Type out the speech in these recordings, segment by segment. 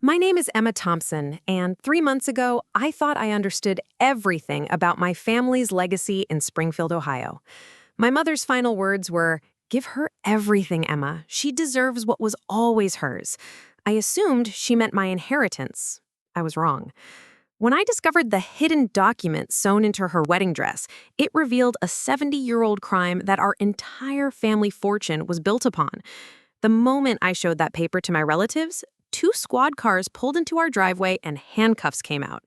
My name is Emma Thompson, and 3 months ago, I thought I understood everything about my family's legacy in Springfield, Ohio. My mother's final words were, "Give her everything, Emma. She deserves what was always hers." I assumed she meant my inheritance. I was wrong. When I discovered the hidden document sewn into her wedding dress, it revealed a 70-year-old crime that our entire family fortune was built upon. The moment I showed that paper to my relatives, two squad cars pulled into our driveway and handcuffs came out.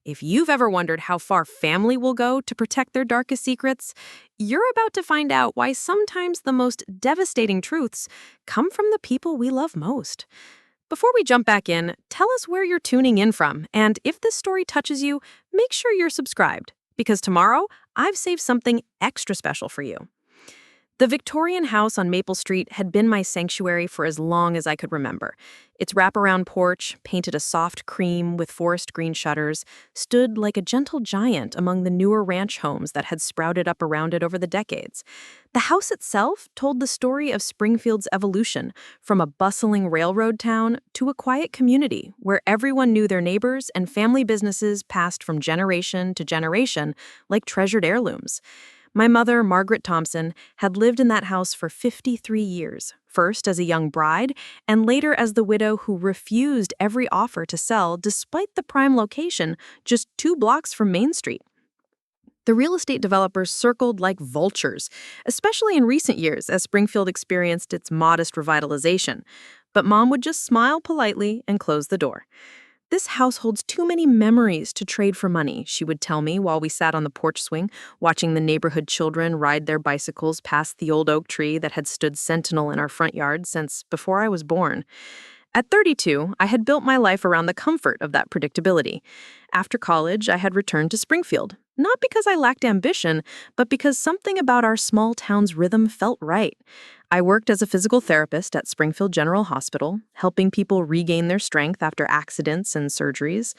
If you've ever wondered how far family will go to protect their darkest secrets, you're about to find out why sometimes the most devastating truths come from the people we love most. Before we jump back in, tell us where you're tuning in from, and if this story touches you, make sure you're subscribed, because tomorrow I've saved something extra special for you. The Victorian house on Maple Street had been my sanctuary for as long as I could remember. Its wraparound porch, painted a soft cream with forest green shutters, stood like a gentle giant among the newer ranch homes that had sprouted up around it over the decades. The house itself told the story of Springfield's evolution, from a bustling railroad town to a quiet community where everyone knew their neighbors and family businesses passed from generation to generation like treasured heirlooms. My mother, Margaret Thompson, had lived in that house for 53 years, first as a young bride, and later as the widow who refused every offer to sell despite the prime location just 2 blocks from Main Street. The real estate developers circled like vultures, especially in recent years as Springfield experienced its modest revitalization. But Mom would just smile politely and close the door. "This house holds too many memories to trade for money," she would tell me while we sat on the porch swing, watching the neighborhood children ride their bicycles past the old oak tree that had stood sentinel in our front yard since before I was born. At 32, I had built my life around the comfort of that predictability. After college, I had returned to Springfield, not because I lacked ambition, but because something about our small town's rhythm felt right. I worked as a physical therapist at Springfield General Hospital, helping people regain their strength after accidents and surgeries.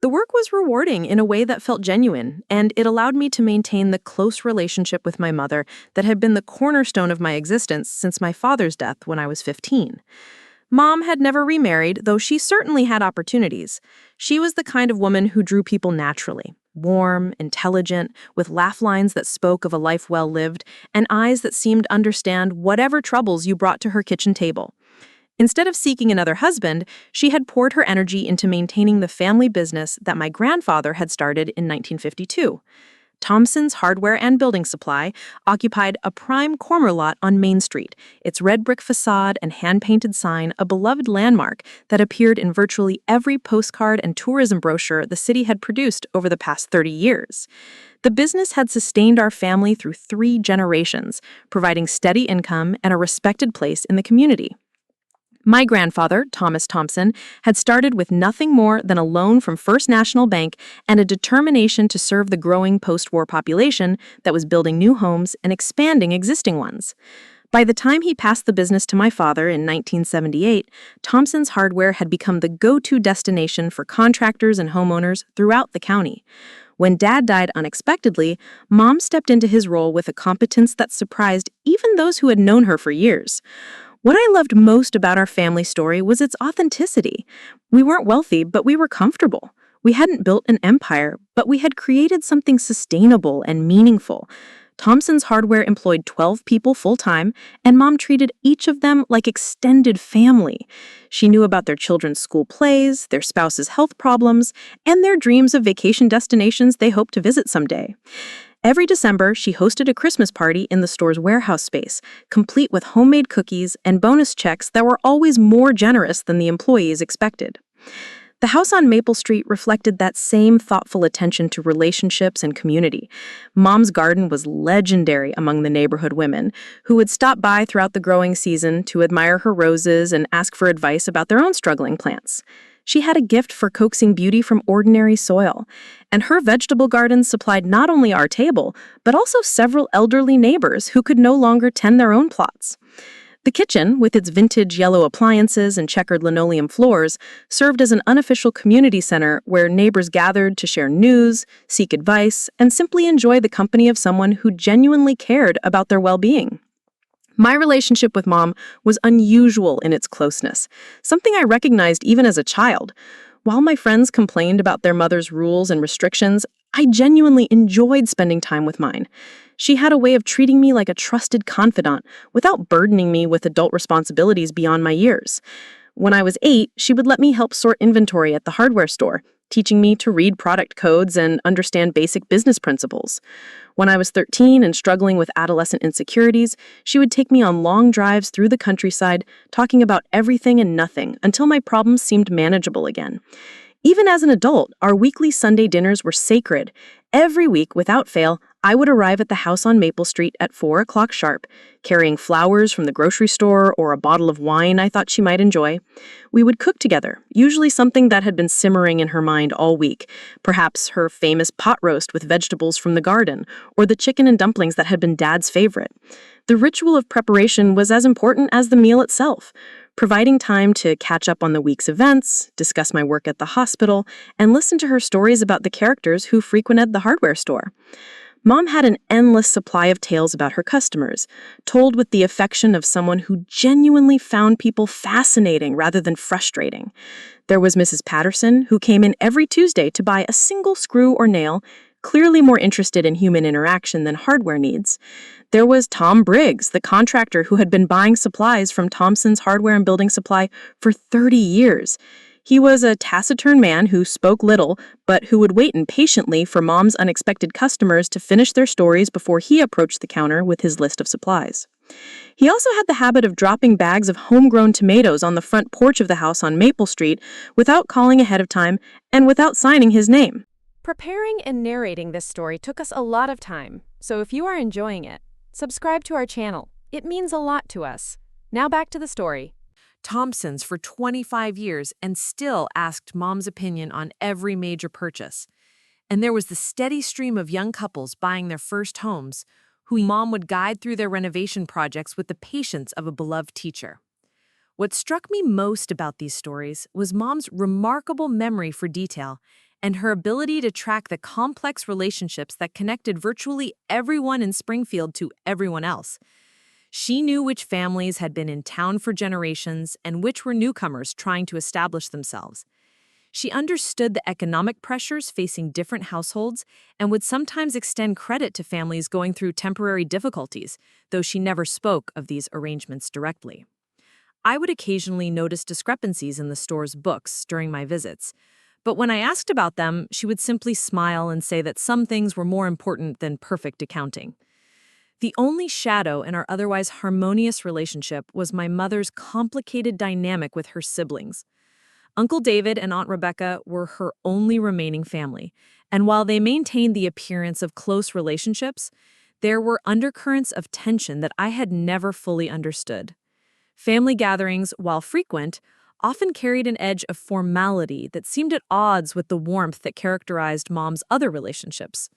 The work was rewarding in a way that felt genuine, and it allowed me to maintain the close relationship with my mother that had been the cornerstone of my existence since my father's death when I was 15. Mom had never remarried, though she certainly had opportunities. She was the kind of woman who drew people naturally. Warm, intelligent, with laugh lines that spoke of a life well lived, and eyes that seemed to understand whatever troubles you brought to her kitchen table. Instead of seeking another husband, she had poured her energy into maintaining the family business that my grandfather had started in 1952. Thompson's Hardware and Building Supply occupied a prime corner lot on Main Street, its red brick facade and hand-painted sign a beloved landmark that appeared in virtually every postcard and tourism brochure the city had produced over the past 30 years. The business had sustained our family through 3 generations, providing steady income and a respected place in the community. My grandfather, Thomas Thompson, had started with nothing more than a loan from First National Bank and a determination to serve the growing post-war population that was building new homes and expanding existing ones. By the time he passed the business to my father in 1978, Thompson's Hardware had become the go-to destination for contractors and homeowners throughout the county. When Dad died unexpectedly, Mom stepped into his role with a competence that surprised even those who had known her for years. What I loved most about our family story was its authenticity. We weren't wealthy, but we were comfortable. We hadn't built an empire, but we had created something sustainable and meaningful. Thompson's Hardware employed 12 people full-time, and Mom treated each of them like extended family. She knew about their children's school plays, their spouses' health problems, and their dreams of vacation destinations they hoped to visit someday. Every December, she hosted a Christmas party in the store's warehouse space, complete with homemade cookies and bonus checks that were always more generous than the employees expected. The house on Maple Street reflected that same thoughtful attention to relationships and community. Mom's garden was legendary among the neighborhood women, who would stop by throughout the growing season to admire her roses and ask for advice about their own struggling plants. She had a gift for coaxing beauty from ordinary soil, and her vegetable gardens supplied not only our table, but also several elderly neighbors who could no longer tend their own plots. The kitchen, with its vintage yellow appliances and checkered linoleum floors, served as an unofficial community center where neighbors gathered to share news, seek advice, and simply enjoy the company of someone who genuinely cared about their well-being. My relationship with Mom was unusual in its closeness, something I recognized even as a child. While my friends complained about their mother's rules and restrictions, I genuinely enjoyed spending time with mine. She had a way of treating me like a trusted confidant without burdening me with adult responsibilities beyond my years. When I was 8, she would let me help sort inventory at the hardware store, teaching me to read product codes and understand basic business principles. When I was 13 and struggling with adolescent insecurities, she would take me on long drives through the countryside, talking about everything and nothing until my problems seemed manageable again. Even as an adult, our weekly Sunday dinners were sacred. Every week, without fail, I would arrive at the house on Maple Street at 4 o'clock sharp, carrying flowers from the grocery store or a bottle of wine I thought she might enjoy. We would cook together, usually something that had been simmering in her mind all week, perhaps her famous pot roast with vegetables from the garden, or the chicken and dumplings that had been Dad's favorite. The ritual of preparation was as important as the meal itself, providing time to catch up on the week's events, discuss my work at the hospital, and listen to her stories about the characters who frequented the hardware store. Mom had an endless supply of tales about her customers, told with the affection of someone who genuinely found people fascinating rather than frustrating. There was Mrs. Patterson, who came in every Tuesday to buy a single screw or nail, clearly more interested in human interaction than hardware needs. There was Tom Briggs, the contractor who had been buying supplies from Thompson's Hardware and Building Supply for 30 years. He was a taciturn man who spoke little, but who would wait impatiently for Mom's unexpected customers to finish their stories before he approached the counter with his list of supplies. He also had the habit of dropping bags of homegrown tomatoes on the front porch of the house on Maple Street without calling ahead of time and without signing his name. Preparing and narrating this story took us a lot of time, so if you are enjoying it, subscribe to our channel. It means a lot to us. Now back to the story. Thompsons for 25 years and still asked Mom's opinion on every major purchase. And there was the steady stream of young couples buying their first homes, who Mom would guide through their renovation projects with the patience of a beloved teacher. What struck me most about these stories was Mom's remarkable memory for detail and her ability to track the complex relationships that connected virtually everyone in Springfield to everyone else. She knew which families had been in town for generations and which were newcomers trying to establish themselves. She understood the economic pressures facing different households and would sometimes extend credit to families going through temporary difficulties, though she never spoke of these arrangements directly. I would occasionally notice discrepancies in the store's books during my visits, but when I asked about them, she would simply smile and say that some things were more important than perfect accounting. The only shadow in our otherwise harmonious relationship was my mother's complicated dynamic with her siblings. Uncle David and Aunt Rebecca were her only remaining family, and while they maintained the appearance of close relationships, there were undercurrents of tension that I had never fully understood. Family gatherings, while frequent, often carried an edge of formality that seemed at odds with the warmth that characterized Mom's other relationships.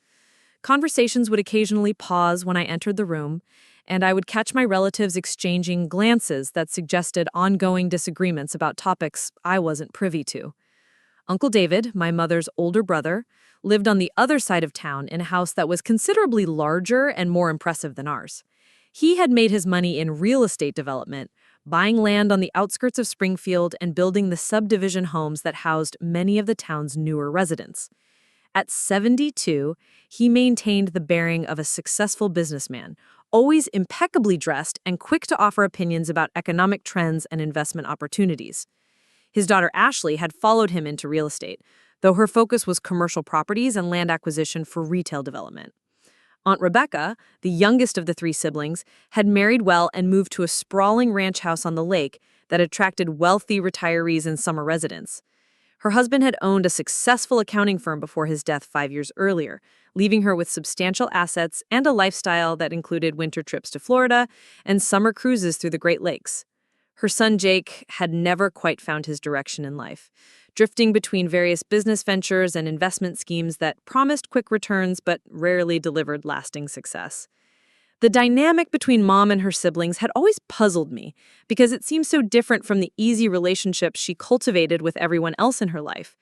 Conversations would occasionally pause when I entered the room, and I would catch my relatives exchanging glances that suggested ongoing disagreements about topics I wasn't privy to. Uncle David, my mother's older brother, lived on the other side of town in a house that was considerably larger and more impressive than ours. He had made his money in real estate development, buying land on the outskirts of Springfield and building the subdivision homes that housed many of the town's newer residents. At 72, he maintained the bearing of a successful businessman, always impeccably dressed and quick to offer opinions about economic trends and investment opportunities. His daughter Ashley had followed him into real estate, though her focus was commercial properties and land acquisition for retail development. Aunt Rebecca, the youngest of the three siblings, had married well and moved to a sprawling ranch house on the lake that attracted wealthy retirees and summer residents. Her husband had owned a successful accounting firm before his death 5 years earlier, leaving her with substantial assets and a lifestyle that included winter trips to Florida and summer cruises through the Great Lakes. Her son Jake had never quite found his direction in life, drifting between various business ventures and investment schemes that promised quick returns but rarely delivered lasting success. The dynamic between Mom and her siblings had always puzzled me because it seemed so different from the easy relationships she cultivated with everyone else in her life.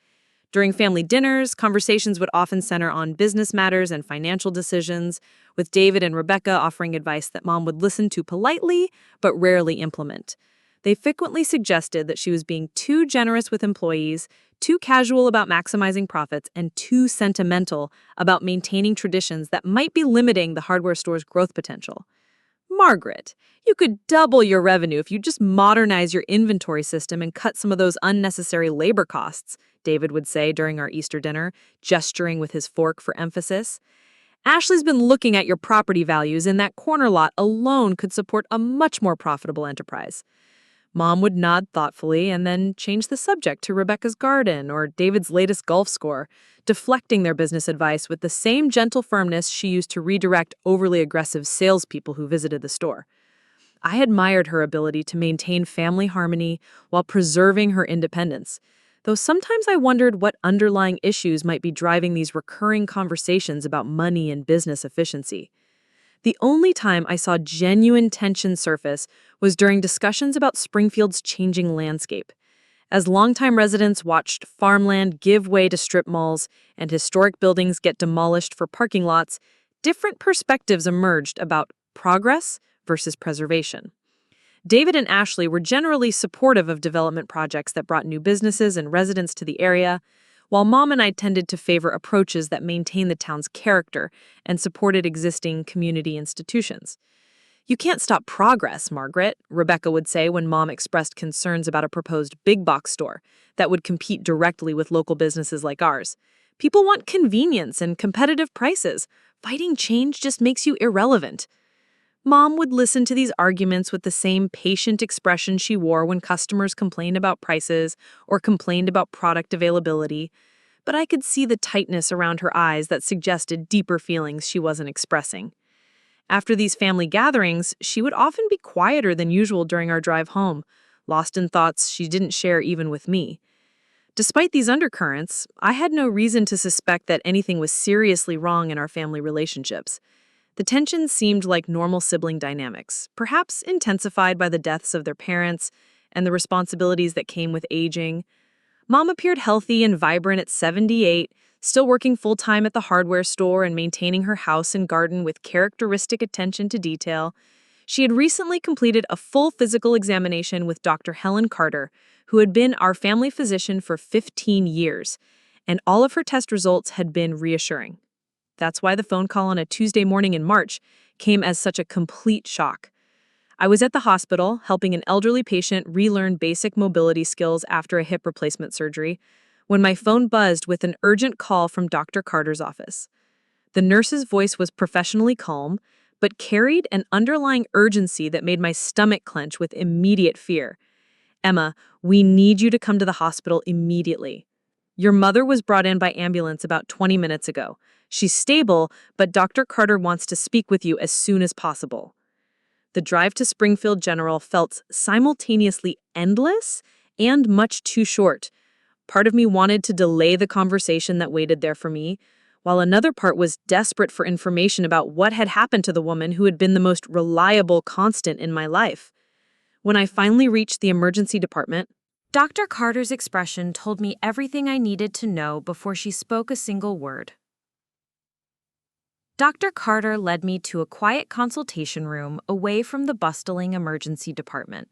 During family dinners, conversations would often center on business matters and financial decisions, with David and Rebecca offering advice that Mom would listen to politely but rarely implement. They frequently suggested that she was being too generous with employees, too casual about maximizing profits, and too sentimental about maintaining traditions that might be limiting the hardware store's growth potential. Margaret, you could double your revenue if you just modernize your inventory system and cut some of those unnecessary labor costs, David would say during our Easter dinner, gesturing with his fork for emphasis. Ashley's been looking at your property values, and that corner lot alone could support a much more profitable enterprise. Mom would nod thoughtfully and then change the subject to Rebecca's garden or David's latest golf score, deflecting their business advice with the same gentle firmness she used to redirect overly aggressive salespeople who visited the store. I admired her ability to maintain family harmony while preserving her independence, though sometimes I wondered what underlying issues might be driving these recurring conversations about money and business efficiency. The only time I saw genuine tension surface was during discussions about Springfield's changing landscape. As longtime residents watched farmland give way to strip malls and historic buildings get demolished for parking lots, different perspectives emerged about progress versus preservation. David and Ashley were generally supportive of development projects that brought new businesses and residents to the area, while Mom and I tended to favor approaches that maintained the town's character and supported existing community institutions. "You can't stop progress, Margaret," Rebecca would say when Mom expressed concerns about a proposed big box store that would compete directly with local businesses like ours. "People want convenience and competitive prices. Fighting change just makes you irrelevant." Mom would listen to these arguments with the same patient expression she wore when customers complained about prices or complained about product availability, but I could see the tightness around her eyes that suggested deeper feelings she wasn't expressing. After these family gatherings, she would often be quieter than usual during our drive home, lost in thoughts she didn't share even with me. Despite these undercurrents, I had no reason to suspect that anything was seriously wrong in our family relationships. The tensions seemed like normal sibling dynamics, perhaps intensified by the deaths of their parents and the responsibilities that came with aging. Mom appeared healthy and vibrant at 78, still working full-time at the hardware store and maintaining her house and garden with characteristic attention to detail. She had recently completed a full physical examination with Dr. Helen Carter, who had been our family physician for 15 years, and all of her test results had been reassuring. That's why the phone call on a Tuesday morning in March came as such a complete shock. I was at the hospital helping an elderly patient relearn basic mobility skills after a hip replacement surgery when my phone buzzed with an urgent call from Dr. Carter's office. The nurse's voice was professionally calm, but carried an underlying urgency that made my stomach clench with immediate fear. "Emma, we need you to come to the hospital immediately. Your mother was brought in by ambulance about 20 minutes ago. She's stable, but Dr. Carter wants to speak with you as soon as possible." The drive to Springfield General felt simultaneously endless and much too short. Part of me wanted to delay the conversation that waited there for me, while another part was desperate for information about what had happened to the woman who had been the most reliable constant in my life. When I finally reached the emergency department, Dr. Carter's expression told me everything I needed to know before she spoke a single word. Dr. Carter led me to a quiet consultation room away from the bustling emergency department,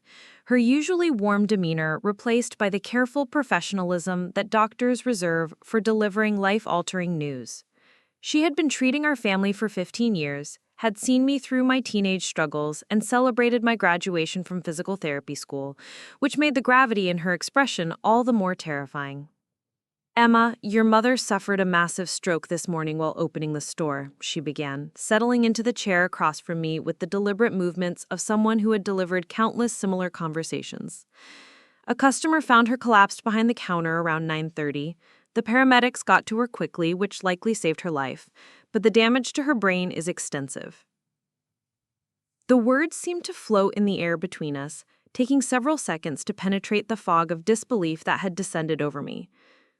her usually warm demeanor replaced by the careful professionalism that doctors reserve for delivering life-altering news. She had been treating our family for 15 years, had seen me through my teenage struggles, and celebrated my graduation from physical therapy school, which made the gravity in her expression all the more terrifying. "Emma, your mother suffered a massive stroke this morning while opening the store," she began, settling into the chair across from me with the deliberate movements of someone who had delivered countless similar conversations. "A customer found her collapsed behind the counter around 9:30. The paramedics got to her quickly, which likely saved her life, but the damage to her brain is extensive." The words seemed to float in the air between us, taking several seconds to penetrate the fog of disbelief that had descended over me.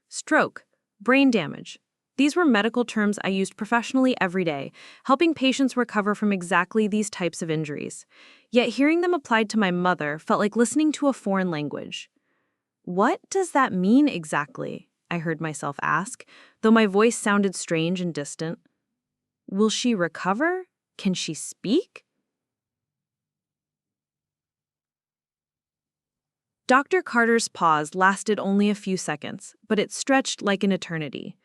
Stroke, brain damage. These were medical terms I used professionally every day, helping patients recover from exactly these types of injuries. Yet hearing them applied to my mother felt like listening to a foreign language. What does that mean exactly? I heard myself ask, though my voice sounded strange and distant. Will she recover? Can she speak? Dr. Carter's pause lasted only a few seconds, but it stretched like an eternity.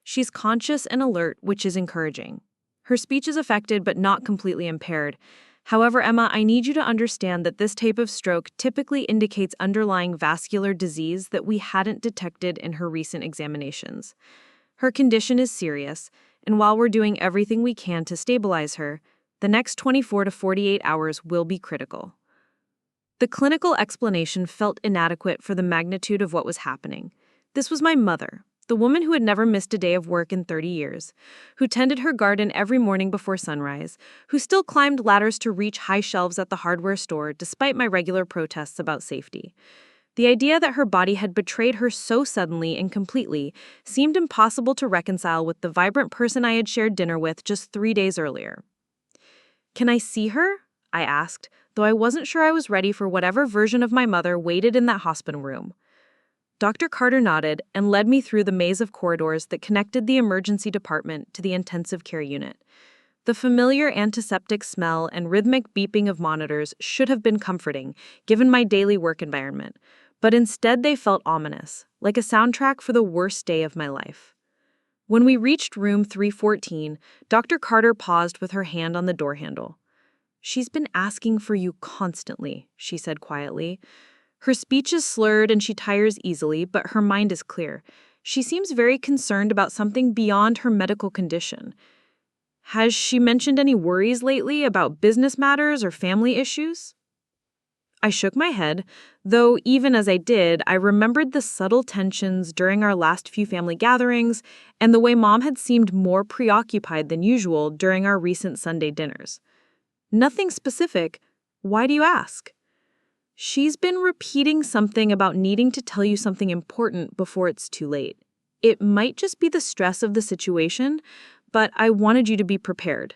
She's conscious and alert, which is encouraging. Her speech is affected but not completely impaired. However, Emma, I need you to understand that this type of stroke typically indicates underlying vascular disease that we hadn't detected in her recent examinations. Her condition is serious, and while we're doing everything we can to stabilize her, the next 24 to 48 hours will be critical. The clinical explanation felt inadequate for the magnitude of what was happening. This was my mother, the woman who had never missed a day of work in 30 years, who tended her garden every morning before sunrise, who still climbed ladders to reach high shelves at the hardware store despite my regular protests about safety. The idea that her body had betrayed her so suddenly and completely seemed impossible to reconcile with the vibrant person I had shared dinner with just 3 days earlier. "Can I see her?" I asked, though I wasn't sure I was ready for whatever version of my mother waited in that hospital room. Dr. Carter nodded and led me through the maze of corridors that connected the emergency department to the intensive care unit. The familiar antiseptic smell and rhythmic beeping of monitors should have been comforting, given my daily work environment, but instead they felt ominous, like a soundtrack for the worst day of my life. When we reached room 314, Dr. Carter paused with her hand on the door handle. "She's been asking for you constantly," she said quietly. "Her speech is slurred and she tires easily, but her mind is clear. She seems very concerned about something beyond her medical condition. Has she mentioned any worries lately about business matters or family issues?" I shook my head, though even as I did, I remembered the subtle tensions during our last few family gatherings and the way Mom had seemed more preoccupied than usual during our recent Sunday dinners. "Nothing specific. Why do you ask?" "She's been repeating something about needing to tell you something important before it's too late. It might just be the stress of the situation, but I wanted you to be prepared."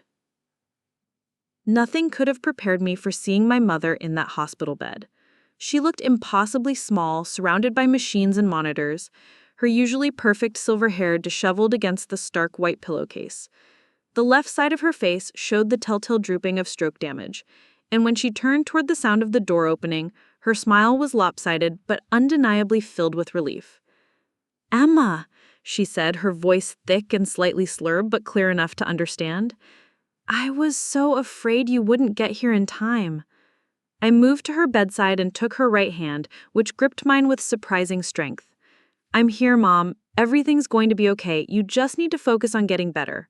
Nothing could have prepared me for seeing my mother in that hospital bed. She looked impossibly small, surrounded by machines and monitors, her usually perfect silver hair disheveled against the stark white pillowcase. The left side of her face showed the telltale drooping of stroke damage, and when she turned toward the sound of the door opening, her smile was lopsided but undeniably filled with relief. "Emma," she said, her voice thick and slightly slurred but clear enough to understand. "I was so afraid you wouldn't get here in time." I moved to her bedside and took her right hand, which gripped mine with surprising strength. "I'm here, Mom. Everything's going to be okay. You just need to focus on getting better."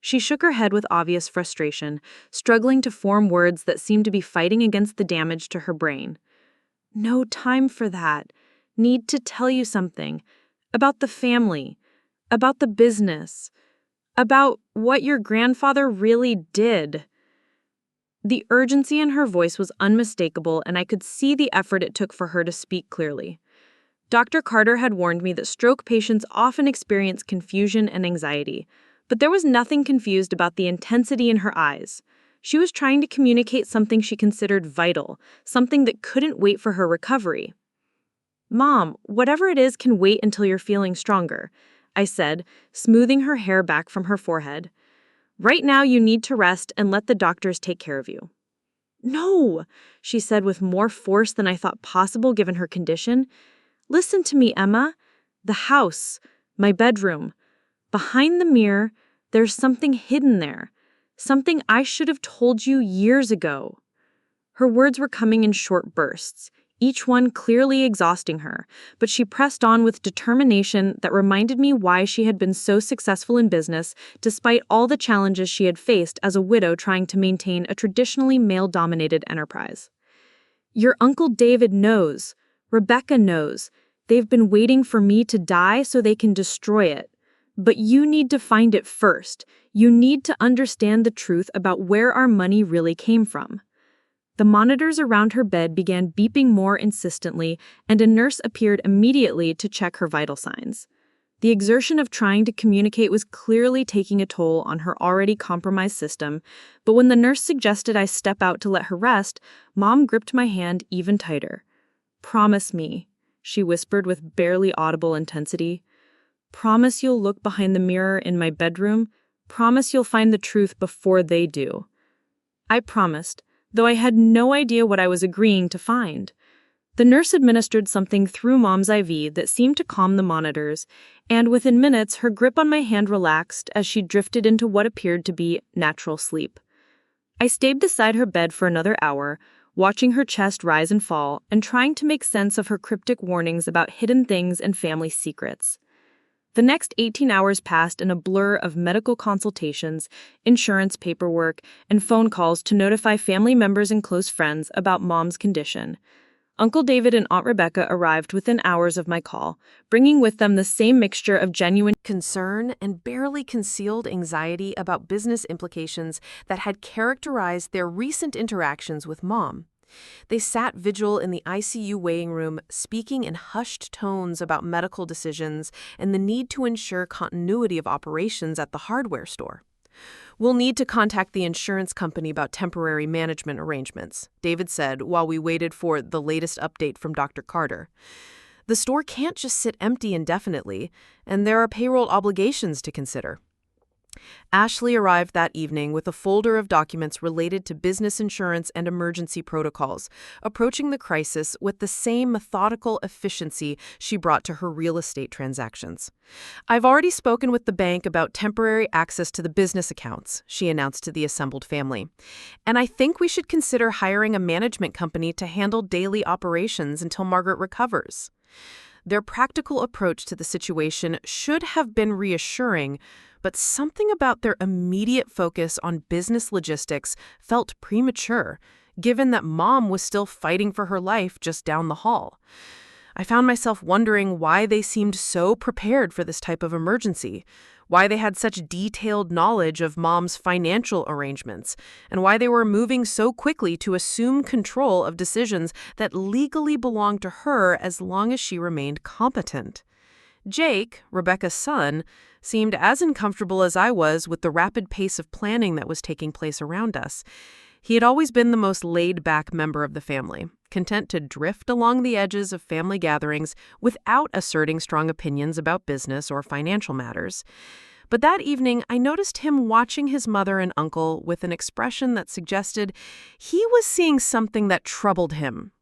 She shook her head with obvious frustration, struggling to form words that seemed to be fighting against the damage to her brain. "No time for that. Need to tell you something. About the family. About the business. About what your grandfather really did." The urgency in her voice was unmistakable, and I could see the effort it took for her to speak clearly. Dr. Carter had warned me that stroke patients often experience confusion and anxiety, but there was nothing confused about the intensity in her eyes. She was trying to communicate something she considered vital, something that couldn't wait for her recovery. "Mom, whatever it is can wait until you're feeling stronger," I said, smoothing her hair back from her forehead. "Right now you need to rest and let the doctors take care of you." "No," she said with more force than I thought possible given her condition. "Listen to me, Emma. The house, my bedroom. Behind the mirror, there's something hidden there. Something I should have told you years ago." Her words were coming in short bursts, each one clearly exhausting her, but she pressed on with determination that reminded me why she had been so successful in business despite all the challenges she had faced as a widow trying to maintain a traditionally male-dominated enterprise. "Your Uncle David knows. Rebecca knows. They've been waiting for me to die so they can destroy it. But you need to find it first. You need to understand the truth about where our money really came from." The monitors around her bed began beeping more insistently, and a nurse appeared immediately to check her vital signs. The exertion of trying to communicate was clearly taking a toll on her already compromised system, but when the nurse suggested I step out to let her rest, Mom gripped my hand even tighter. "Promise me," she whispered with barely audible intensity. Promise you'll look behind the mirror in my bedroom. Promise you'll find the truth before they do. I promised, though I had no idea what I was agreeing to find. The nurse administered something through Mom's IV that seemed to calm the monitors, and within minutes her grip on my hand relaxed as she drifted into what appeared to be natural sleep. I stayed beside her bed for another hour, watching her chest rise and fall and trying to make sense of her cryptic warnings about hidden things and family secrets. The next 18 hours passed in a blur of medical consultations, insurance paperwork, and phone calls to notify family members and close friends about Mom's condition. Uncle David and Aunt Rebecca arrived within hours of my call, bringing with them the same mixture of genuine concern and barely concealed anxiety about business implications that had characterized their recent interactions with Mom. They sat vigil in the ICU waiting room, speaking in hushed tones about medical decisions and the need to ensure continuity of operations at the hardware store. "We'll need to contact the insurance company about temporary management arrangements," David said while we waited for the latest update from Dr. Carter. "The store can't just sit empty indefinitely, and there are payroll obligations to consider." Ashley arrived that evening with a folder of documents related to business insurance and emergency protocols, approaching the crisis with the same methodical efficiency she brought to her real estate transactions. "I've already spoken with the bank about temporary access to the business accounts," she announced to the assembled family. "And I think we should consider hiring a management company to handle daily operations until Margaret recovers." Their practical approach to the situation should have been reassuring, but something about their immediate focus on business logistics felt premature, given that Mom was still fighting for her life just down the hall. I found myself wondering why they seemed so prepared for this type of emergency, why they had such detailed knowledge of Mom's financial arrangements, and why they were moving so quickly to assume control of decisions that legally belonged to her as long as she remained competent. Jake, Rebecca's son, seemed as uncomfortable as I was with the rapid pace of planning that was taking place around us. He had always been the most laid-back member of the family, content to drift along the edges of family gatherings without asserting strong opinions about business or financial matters. But that evening, I noticed him watching his mother and uncle with an expression that suggested he was seeing something that troubled him.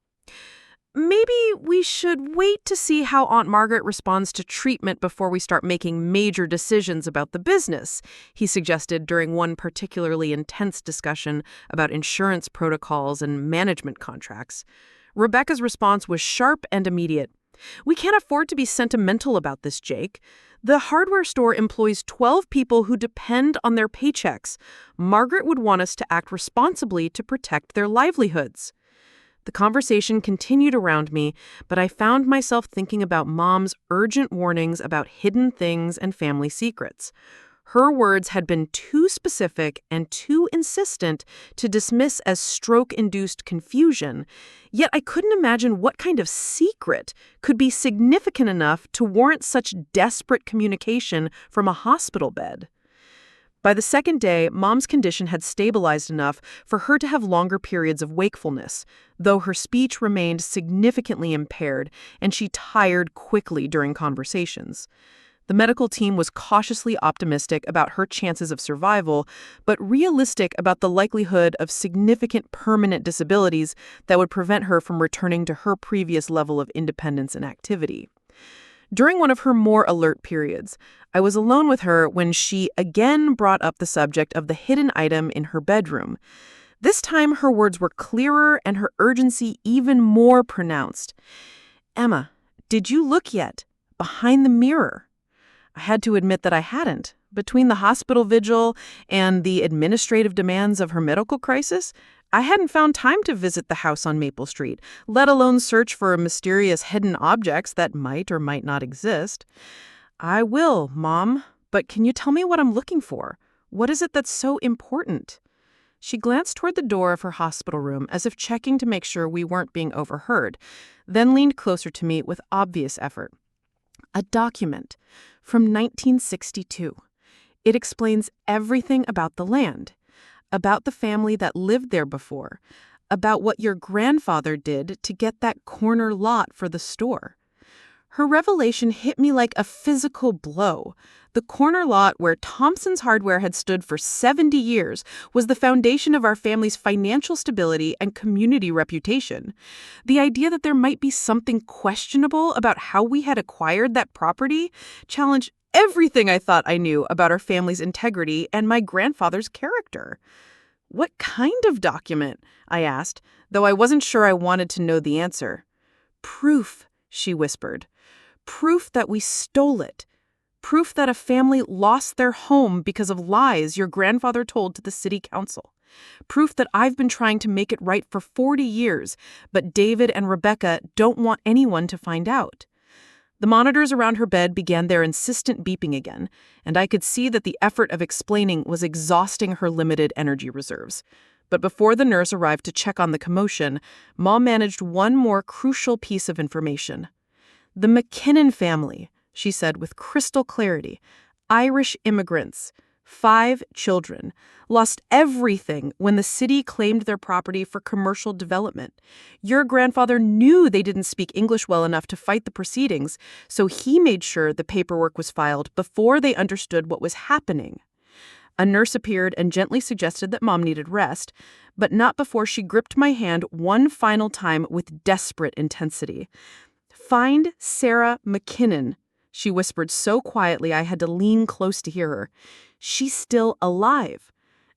"Maybe we should wait to see how Aunt Margaret responds to treatment before we start making major decisions about the business," he suggested during one particularly intense discussion about insurance protocols and management contracts. Rebecca's response was sharp and immediate. "We can't afford to be sentimental about this, Jake. The hardware store employs 12 people who depend on their paychecks. Margaret would want us to act responsibly to protect their livelihoods." The conversation continued around me, but I found myself thinking about Mom's urgent warnings about hidden things and family secrets. Her words had been too specific and too insistent to dismiss as stroke-induced confusion, yet I couldn't imagine what kind of secret could be significant enough to warrant such desperate communication from a hospital bed. By the second day, Mom's condition had stabilized enough for her to have longer periods of wakefulness, though her speech remained significantly impaired and she tired quickly during conversations. The medical team was cautiously optimistic about her chances of survival, but realistic about the likelihood of significant permanent disabilities that would prevent her from returning to her previous level of independence and activity. During one of her more alert periods, I was alone with her when she again brought up the subject of the hidden item in her bedroom. This time, her words were clearer and her urgency even more pronounced. "Emma, did you look yet? Behind the mirror?" I had to admit that I hadn't. Between the hospital vigil and the administrative demands of her medical crisis, I hadn't found time to visit the house on Maple Street, let alone search for mysterious hidden objects that might or might not exist. "I will, Mom, but can you tell me what I'm looking for? What is it that's so important?" She glanced toward the door of her hospital room as if checking to make sure we weren't being overheard, then leaned closer to me with obvious effort. "A document from 1962. It explains everything about the land, about the family that lived there before, about what your grandfather did to get that corner lot for the store." Her revelation hit me like a physical blow. The corner lot where Thompson's Hardware had stood for 70 years was the foundation of our family's financial stability and community reputation. The idea that there might be something questionable about how we had acquired that property challenged everything I thought I knew about our family's integrity and my grandfather's character. "What kind of document?" I asked, though I wasn't sure I wanted to know the answer. "Proof," she whispered. "Proof that we stole it. Proof that a family lost their home because of lies your grandfather told to the city council. Proof that I've been trying to make it right for 40 years, but David and Rebecca don't want anyone to find out." The monitors around her bed began their insistent beeping again, and I could see that the effort of explaining was exhausting her limited energy reserves. But before the nurse arrived to check on the commotion, Mom managed one more crucial piece of information. "The McKinnon family," she said with crystal clarity, "Irish immigrants, 5 children, lost everything when the city claimed their property for commercial development. Your grandfather knew they didn't speak English well enough to fight the proceedings, so he made sure the paperwork was filed before they understood what was happening." A nurse appeared and gently suggested that Mom needed rest, but not before she gripped my hand one final time with desperate intensity. "Find Sarah McKinnon," she whispered so quietly I had to lean close to hear her. "She's still alive,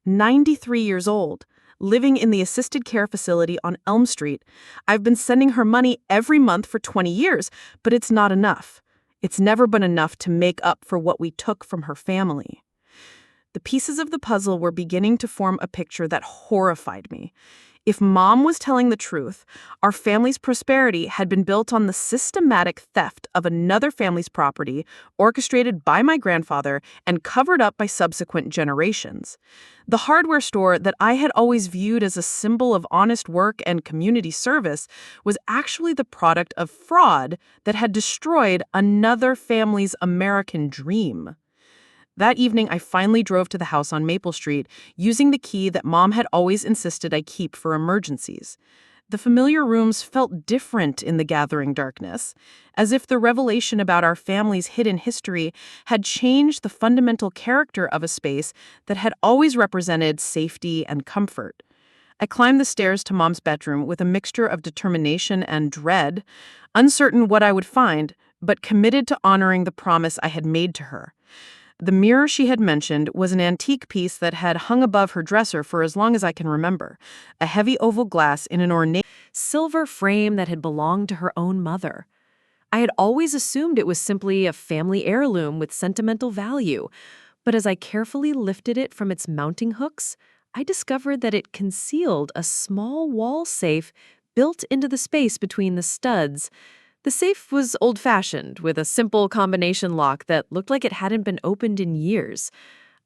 93 years old, living in the assisted care facility on Elm Street. I've been sending her money every month for 20 years, but it's not enough. It's never been enough to make up for what we took from her family." The pieces of the puzzle were beginning to form a picture that horrified me. If Mom was telling the truth, our family's prosperity had been built on the systematic theft of another family's property, orchestrated by my grandfather and covered up by subsequent generations. The hardware store that I had always viewed as a symbol of honest work and community service was actually the product of fraud that had destroyed another family's American dream. That evening, I finally drove to the house on Maple Street, using the key that Mom had always insisted I keep for emergencies. The familiar rooms felt different in the gathering darkness, as if the revelation about our family's hidden history had changed the fundamental character of a space that had always represented safety and comfort. I climbed the stairs to Mom's bedroom with a mixture of determination and dread, uncertain what I would find, but committed to honoring the promise I had made to her. The mirror she had mentioned was an antique piece that had hung above her dresser for as long as I can remember, a heavy oval glass in an ornate Silver frame that had belonged to her own mother. I had always assumed it was simply a family heirloom with sentimental value, but as I carefully lifted it from its mounting hooks, I discovered that it concealed a small wall safe built into the space between the studs. The safe was old-fashioned, with a simple combination lock that looked like it hadn't been opened in years.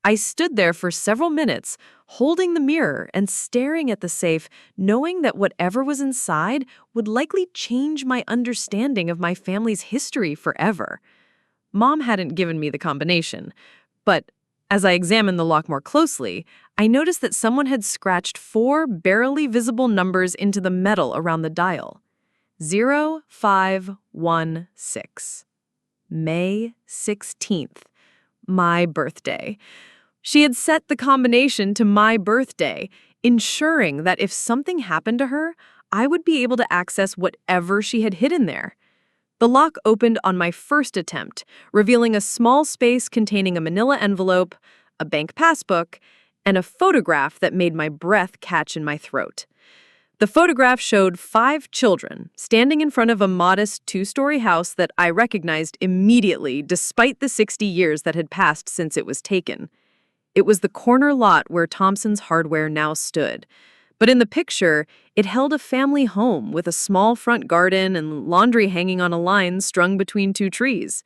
I stood there for several minutes, holding the mirror and staring at the safe, knowing that whatever was inside would likely change my understanding of my family's history forever. Mom hadn't given me the combination, but as I examined the lock more closely, I noticed that someone had scratched 4 barely visible numbers into the metal around the dial. 0516. May 16th. My birthday. She had set the combination to my birthday, ensuring that if something happened to her, I would be able to access whatever she had hidden there. The lock opened on my first attempt, revealing a small space containing a manila envelope, a bank passbook, and a photograph that made my breath catch in my throat. The photograph showed 5 children standing in front of a modest 2-story house that I recognized immediately despite the 60 years that had passed since it was taken. It was the corner lot where Thompson's Hardware now stood. But in the picture, it held a family home with a small front garden and laundry hanging on a line strung between 2 trees.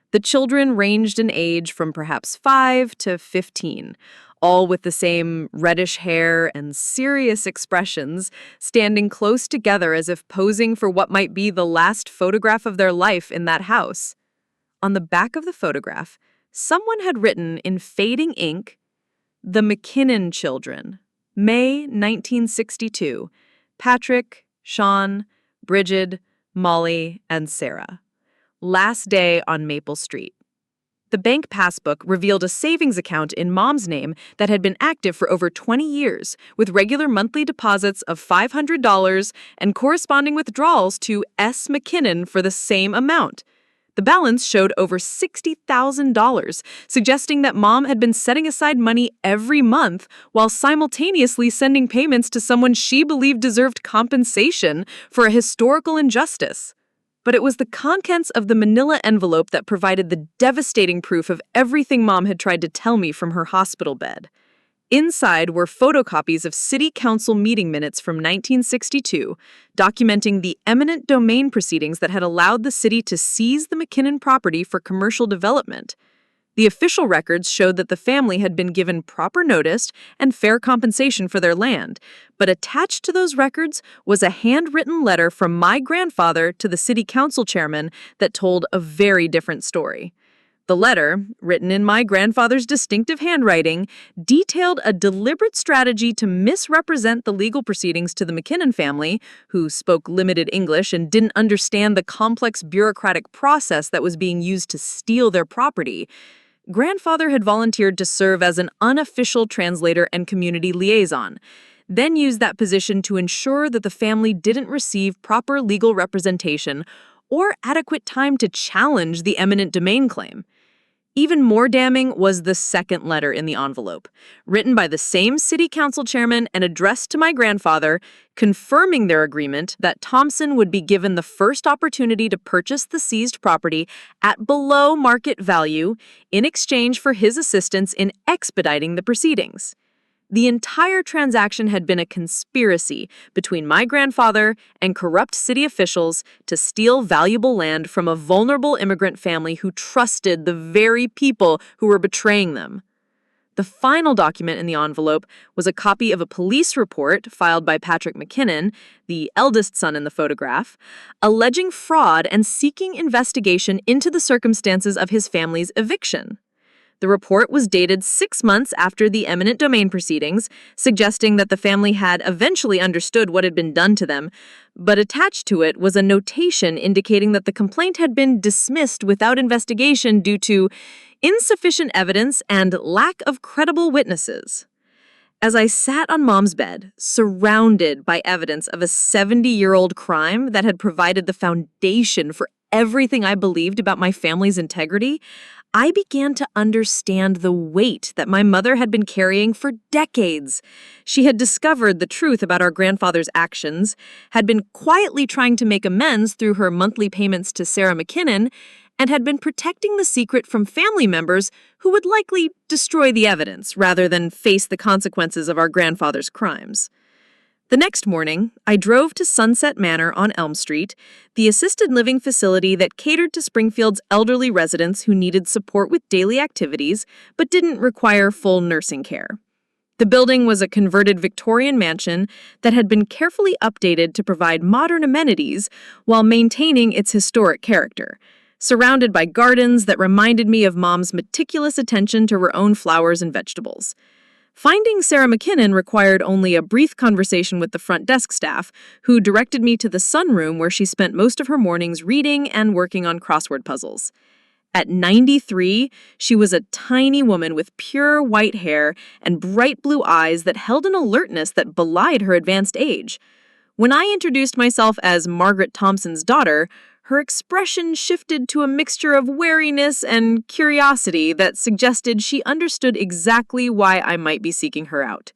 The children ranged in age from perhaps 5 to 15, all with the same reddish hair and serious expressions, standing close together as if posing for what might be the last photograph of their life in that house. On the back of the photograph, someone had written in fading ink, "The McKinnon children, May 1962, Patrick, Sean, Bridget, Molly, and Sarah." Last day on Maple Street. The bank passbook revealed a savings account in Mom's name that had been active for over 20 years, with regular monthly deposits of $500 and corresponding withdrawals to S. McKinnon for the same amount. The balance showed over $60,000, suggesting that Mom had been setting aside money every month while simultaneously sending payments to someone she believed deserved compensation for a historical injustice. But it was the contents of the manila envelope that provided the devastating proof of everything Mom had tried to tell me from her hospital bed. Inside were photocopies of city council meeting minutes from 1962, documenting the eminent domain proceedings that had allowed the city to seize the McKinnon property for commercial development. The official records showed that the family had been given proper notice and fair compensation for their land, but attached to those records was a handwritten letter from my grandfather to the city council chairman that told a very different story. The letter, written in my grandfather's distinctive handwriting, detailed a deliberate strategy to misrepresent the legal proceedings to the McKinnon family, who spoke limited English and didn't understand the complex bureaucratic process that was being used to steal their property. Grandfather had volunteered to serve as an unofficial translator and community liaison, then used that position to ensure that the family didn't receive proper legal representation or adequate time to challenge the eminent domain claim. Even more damning was the second letter in the envelope, written by the same city council chairman and addressed to my grandfather, confirming their agreement that Thompson would be given the first opportunity to purchase the seized property at below market value in exchange for his assistance in expediting the proceedings. The entire transaction had been a conspiracy between my grandfather and corrupt city officials to steal valuable land from a vulnerable immigrant family who trusted the very people who were betraying them. The final document in the envelope was a copy of a police report filed by Patrick McKinnon, the eldest son in the photograph, alleging fraud and seeking investigation into the circumstances of his family's eviction. The report was dated 6 months after the eminent domain proceedings, suggesting that the family had eventually understood what had been done to them, but attached to it was a notation indicating that the complaint had been dismissed without investigation due to insufficient evidence and lack of credible witnesses. As I sat on Mom's bed, surrounded by evidence of a 70-year-old crime that had provided the foundation for everything I believed about my family's integrity, I began to understand the weight that my mother had been carrying for decades. She had discovered the truth about our grandfather's actions, had been quietly trying to make amends through her monthly payments to Sarah McKinnon, and had been protecting the secret from family members who would likely destroy the evidence rather than face the consequences of our grandfather's crimes. The next morning, I drove to Sunset Manor on Elm Street, the assisted living facility that catered to Springfield's elderly residents who needed support with daily activities but didn't require full nursing care. The building was a converted Victorian mansion that had been carefully updated to provide modern amenities while maintaining its historic character, surrounded by gardens that reminded me of Mom's meticulous attention to her own flowers and vegetables. Finding Sarah McKinnon required only a brief conversation with the front desk staff, who directed me to the sunroom where she spent most of her mornings reading and working on crossword puzzles. At 93, she was a tiny woman with pure white hair and bright blue eyes that held an alertness that belied her advanced age. When I introduced myself as Margaret Thompson's daughter, her expression shifted to a mixture of wariness and curiosity that suggested she understood exactly why I might be seeking her out.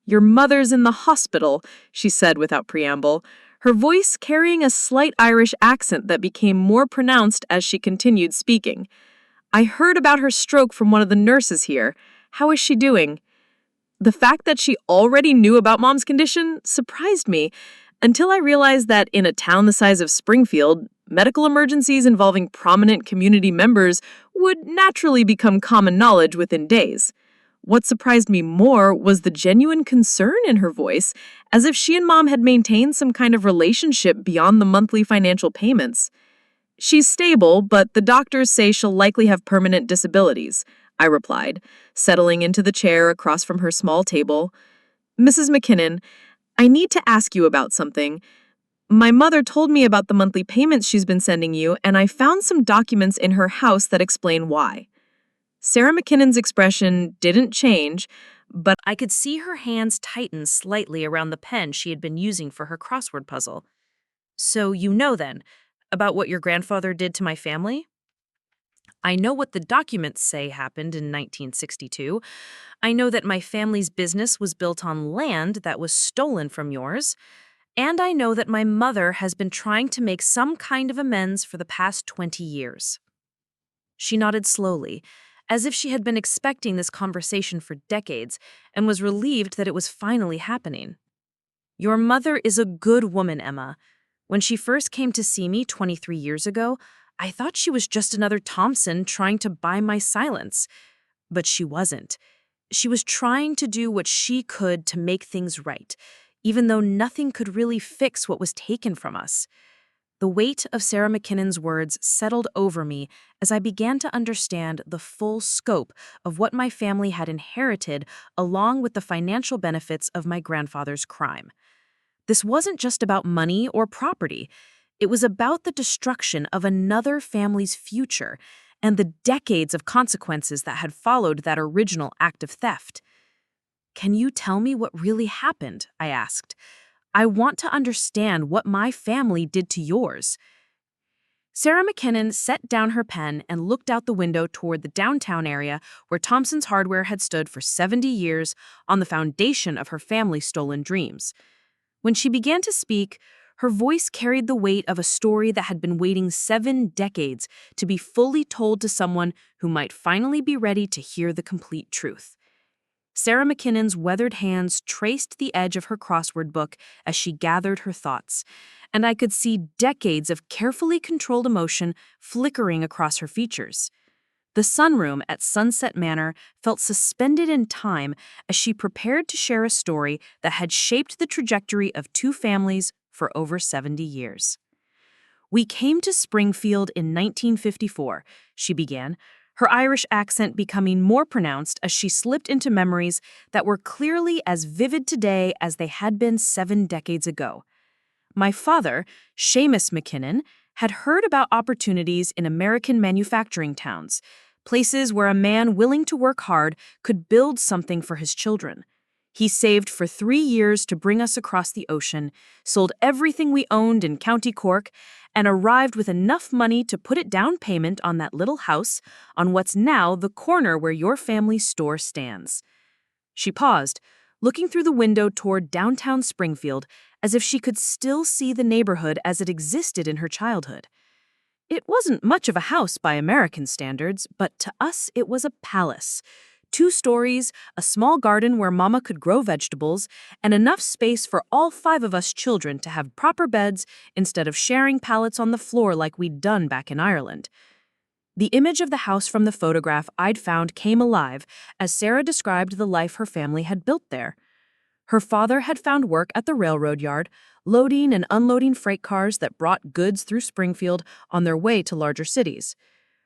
"Your mother's in the hospital," she said without preamble, her voice carrying a slight Irish accent that became more pronounced as she continued speaking. "I heard about her stroke from one of the nurses here. How is she doing?" The fact that she already knew about Mom's condition surprised me, until I realized that in a town the size of Springfield, medical emergencies involving prominent community members would naturally become common knowledge within days. What surprised me more was the genuine concern in her voice, as if she and Mom had maintained some kind of relationship beyond the monthly financial payments. "She's stable, but the doctors say she'll likely have permanent disabilities," I replied, settling into the chair across from her small table. "Mrs. McKinnon, I need to ask you about something. My mother told me about the monthly payments she's been sending you, and I found some documents in her house that explain why. Sarah McKinnon's expression didn't change, but I could see her hands tighten slightly around the pen she had been using for her crossword puzzle. So you know then about what your grandfather did to my family? I know what the documents say happened in 1962. I know that my family's business was built on land that was stolen from yours. And I know that my mother has been trying to make some kind of amends for the past 20 years. She nodded slowly, as if she had been expecting this conversation for decades and was relieved that it was finally happening. Your mother is a good woman, Emma. When she first came to see me 23 years ago, I thought she was just another Thompson trying to buy my silence. But she wasn't. She was trying to do what she could to make things right, even though nothing could really fix what was taken from us. The weight of Sarah McKinnon's words settled over me as I began to understand the full scope of what my family had inherited along with the financial benefits of my grandfather's crime. This wasn't just about money or property. It was about the destruction of another family's future and the decades of consequences that had followed that original act of theft. Can you tell me what really happened? I asked. I want to understand what my family did to yours. Sarah McKinnon set down her pen and looked out the window toward the downtown area where Thompson's Hardware had stood for 70 years on the foundation of her family's stolen dreams. When she began to speak, her voice carried the weight of a story that had been waiting 7 decades to be fully told to someone who might finally be ready to hear the complete truth. Sarah McKinnon's weathered hands traced the edge of her crossword book as she gathered her thoughts, and I could see decades of carefully controlled emotion flickering across her features. The sunroom at Sunset Manor felt suspended in time as she prepared to share a story that had shaped the trajectory of 2 families for over 70 years. We came to Springfield in 1954, she began, her Irish accent becoming more pronounced as she slipped into memories that were clearly as vivid today as they had been 7 decades ago. My father, Seamus McKinnon, had heard about opportunities in American manufacturing towns, places where a man willing to work hard could build something for his children. He saved for 3 years to bring us across the ocean, sold everything we owned in County Cork, and arrived with enough money to put it down payment on that little house on what's now the corner where your family's store stands. She paused, looking through the window toward downtown Springfield as if she could still see the neighborhood as it existed in her childhood. It wasn't much of a house by American standards, but to us it was a palace. 2 stories, a small garden where Mama could grow vegetables, and enough space for all 5 of us children to have proper beds instead of sharing pallets on the floor like we'd done back in Ireland. The image of the house from the photograph I'd found came alive as Sarah described the life her family had built there. Her father had found work at the railroad yard, loading and unloading freight cars that brought goods through Springfield on their way to larger cities.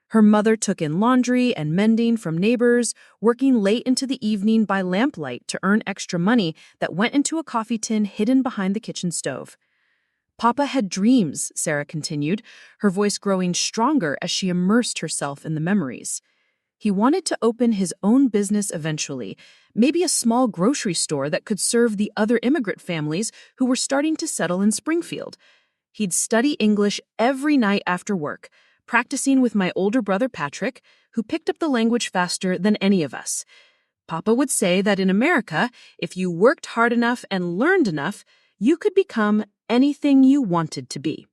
Her mother took in laundry and mending from neighbors, working late into the evening by lamplight to earn extra money that went into a coffee tin hidden behind the kitchen stove. Papa had dreams, Sarah continued, her voice growing stronger as she immersed herself in the memories. He wanted to open his own business eventually, maybe a small grocery store that could serve the other immigrant families who were starting to settle in Springfield. He'd study English every night after work, practicing with my older brother Patrick, who picked up the language faster than any of us. Papa would say that in America, if you worked hard enough and learned enough, you could become anything you wanted to be.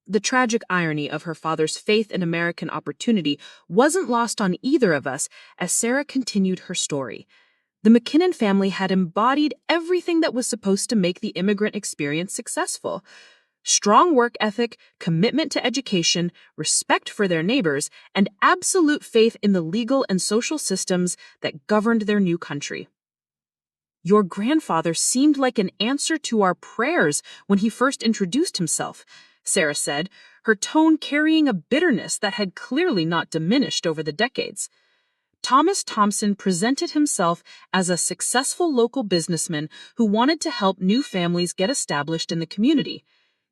The tragic irony of her father's faith in American opportunity wasn't lost on either of us as Sarah continued her story. The McKinnon family had embodied everything that was supposed to make the immigrant experience successful. Strong work ethic, commitment to education, respect for their neighbors, and absolute faith in the legal and social systems that governed their new country. Your grandfather seemed like an answer to our prayers when he first introduced himself, Sarah said, her tone carrying a bitterness that had clearly not diminished over the decades. Thomas Thompson presented himself as a successful local businessman who wanted to help new families get established in the community.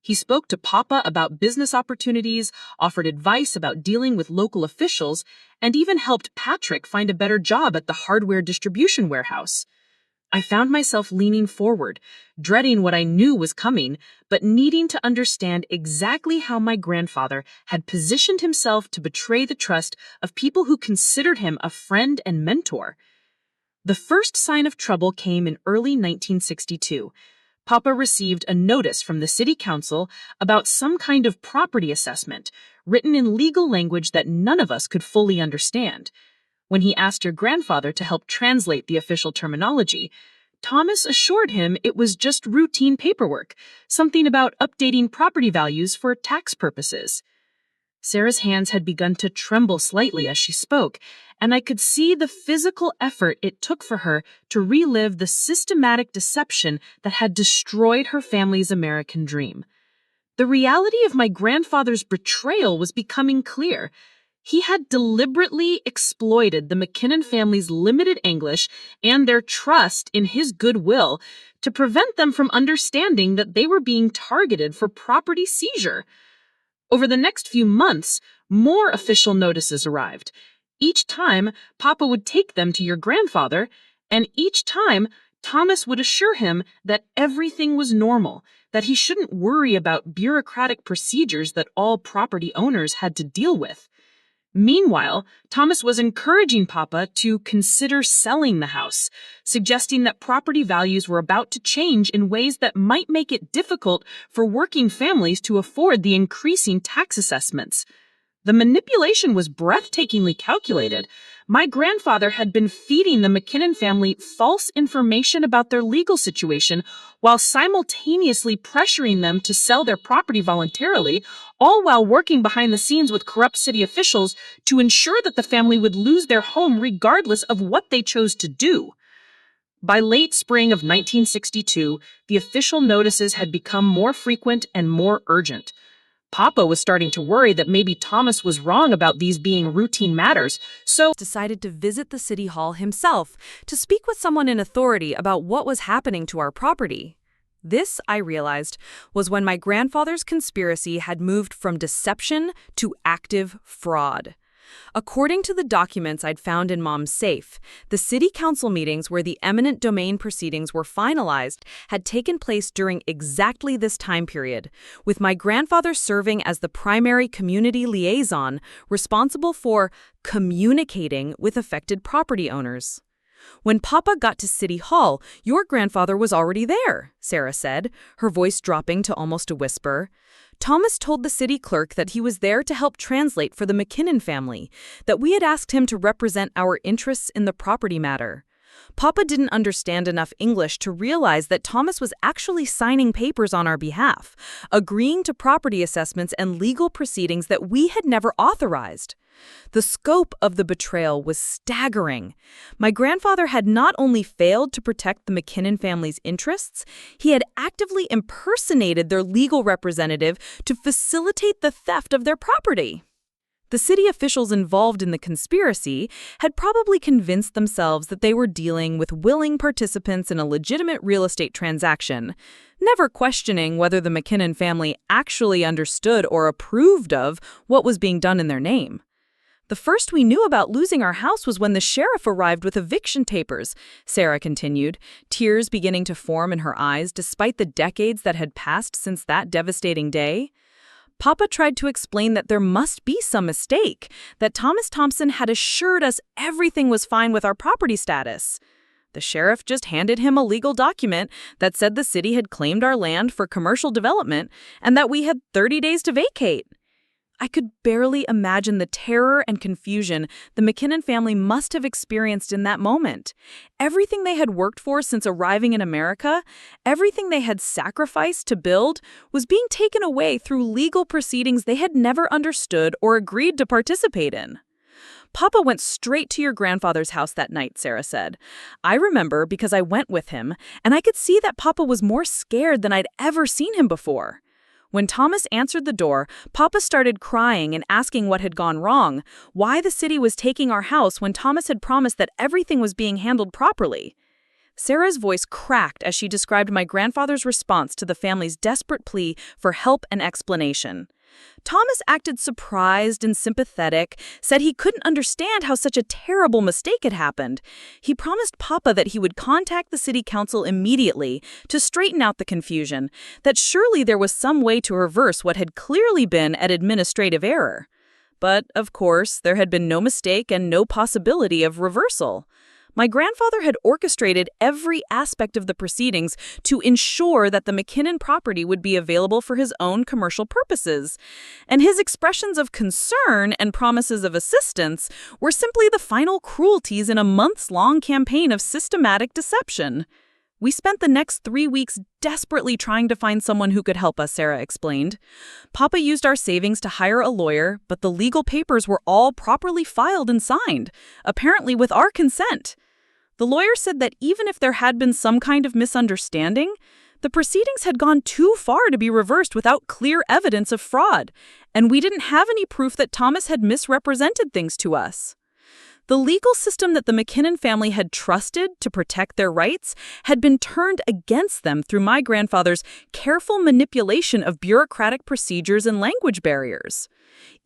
He spoke to Papa about business opportunities, offered advice about dealing with local officials, and even helped Patrick find a better job at the hardware distribution warehouse. I found myself leaning forward, dreading what I knew was coming, but needing to understand exactly how my grandfather had positioned himself to betray the trust of people who considered him a friend and mentor. The first sign of trouble came in early 1962. Papa received a notice from the city council about some kind of property assessment, written in legal language that none of us could fully understand. When he asked your grandfather to help translate the official terminology, Thomas assured him it was just routine paperwork, something about updating property values for tax purposes. Sarah's hands had begun to tremble slightly as she spoke, and I could see the physical effort it took for her to relive the systematic deception that had destroyed her family's American dream. The reality of my grandfather's betrayal was becoming clear. He had deliberately exploited the McKinnon family's limited English and their trust in his goodwill to prevent them from understanding that they were being targeted for property seizure. Over the next few months, more official notices arrived. Each time, Papa would take them to your grandfather, and each time, Thomas would assure him that everything was normal, that he shouldn't worry about bureaucratic procedures that all property owners had to deal with. Meanwhile, Thomas was encouraging Papa to consider selling the house, suggesting that property values were about to change in ways that might make it difficult for working families to afford the increasing tax assessments. The manipulation was breathtakingly calculated. My grandfather had been feeding the McKinnon family false information about their legal situation while simultaneously pressuring them to sell their property voluntarily, all while working behind the scenes with corrupt city officials to ensure that the family would lose their home regardless of what they chose to do. By late spring of 1962, the official notices had become more frequent and more urgent. Papa was starting to worry that maybe Thomas was wrong about these being routine matters, so Decided to visit the city hall himself to speak with someone in authority about what was happening to our property. This, I realized, was when my grandfather's conspiracy had moved from deception to active fraud. According to the documents I'd found in Mom's safe, the city council meetings where the eminent domain proceedings were finalized had taken place during exactly this time period, with my grandfather serving as the primary community liaison responsible for communicating with affected property owners. When Papa got to City Hall, your grandfather was already there, Sarah said, her voice dropping to almost a whisper. Thomas told the city clerk that he was there to help translate for the McKinnon family, that we had asked him to represent our interests in the property matter. Papa didn't understand enough English to realize that Thomas was actually signing papers on our behalf, agreeing to property assessments and legal proceedings that we had never authorized. The scope of the betrayal was staggering. My grandfather had not only failed to protect the McKinnon family's interests, he had actively impersonated their legal representative to facilitate the theft of their property. The city officials involved in the conspiracy had probably convinced themselves that they were dealing with willing participants in a legitimate real estate transaction, never questioning whether the McKinnon family actually understood or approved of what was being done in their name. The first we knew about losing our house was when the sheriff arrived with eviction papers, Sarah continued, tears beginning to form in her eyes despite the decades that had passed since that devastating day. Papa tried to explain that there must be some mistake, that Thomas Thompson had assured us everything was fine with our property status. The sheriff just handed him a legal document that said the city had claimed our land for commercial development and that we had 30 days to vacate. I could barely imagine the terror and confusion the McKinnon family must have experienced in that moment. Everything they had worked for since arriving in America, everything they had sacrificed to build, was being taken away through legal proceedings they had never understood or agreed to participate in. Papa went straight to your grandfather's house that night, Sarah said. I remember because I went with him, and I could see that Papa was more scared than I'd ever seen him before. When Thomas answered the door, Papa started crying and asking what had gone wrong, why the city was taking our house when Thomas had promised that everything was being handled properly. Sarah's voice cracked as she described my grandfather's response to the family's desperate plea for help and explanation. Thomas acted surprised and sympathetic, said he couldn't understand how such a terrible mistake had happened. He promised Papa that he would contact the city council immediately to straighten out the confusion, that surely there was some way to reverse what had clearly been an administrative error. But, of course, there had been no mistake and no possibility of reversal. My grandfather had orchestrated every aspect of the proceedings to ensure that the McKinnon property would be available for his own commercial purposes, and his expressions of concern and promises of assistance were simply the final cruelties in a months-long campaign of systematic deception. We spent the next 3 weeks desperately trying to find someone who could help us, Sarah explained. Papa used our savings to hire a lawyer, but the legal papers were all properly filed and signed, apparently with our consent. The lawyer said that even if there had been some kind of misunderstanding, the proceedings had gone too far to be reversed without clear evidence of fraud, and we didn't have any proof that Thomas had misrepresented things to us. The legal system that the McKinnon family had trusted to protect their rights had been turned against them through my grandfather's careful manipulation of bureaucratic procedures and language barriers.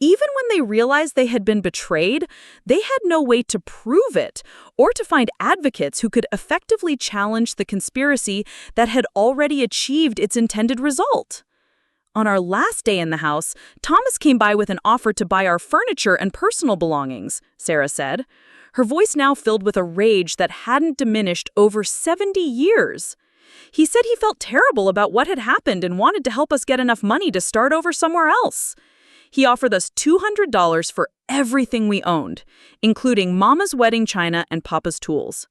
Even when they realized they had been betrayed, they had no way to prove it or to find advocates who could effectively challenge the conspiracy that had already achieved its intended result. On our last day in the house, Thomas came by with an offer to buy our furniture and personal belongings, Sarah said, her voice now filled with a rage that hadn't diminished over 70 years. He said he felt terrible about what had happened and wanted to help us get enough money to start over somewhere else. He offered us $200 for everything we owned, including Mama's wedding china and Papa's tools.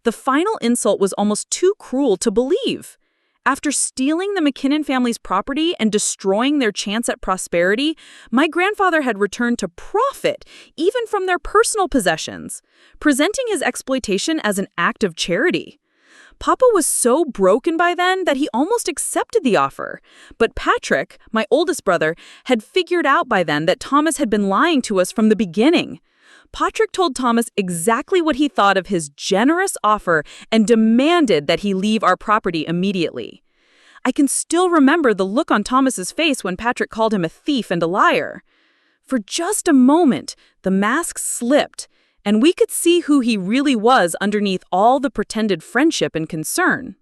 The final insult was almost too cruel to believe. After stealing the McKinnon family's property and destroying their chance at prosperity, my grandfather had returned to profit, even from their personal possessions, presenting his exploitation as an act of charity. Papa was so broken by then that he almost accepted the offer. But Patrick, my oldest brother, had figured out by then that Thomas had been lying to us from the beginning. Patrick told Thomas exactly what he thought of his generous offer and demanded that he leave our property immediately. I can still remember the look on Thomas's face when Patrick called him a thief and a liar. For just a moment, the mask slipped, and we could see who he really was underneath all the pretended friendship and concern.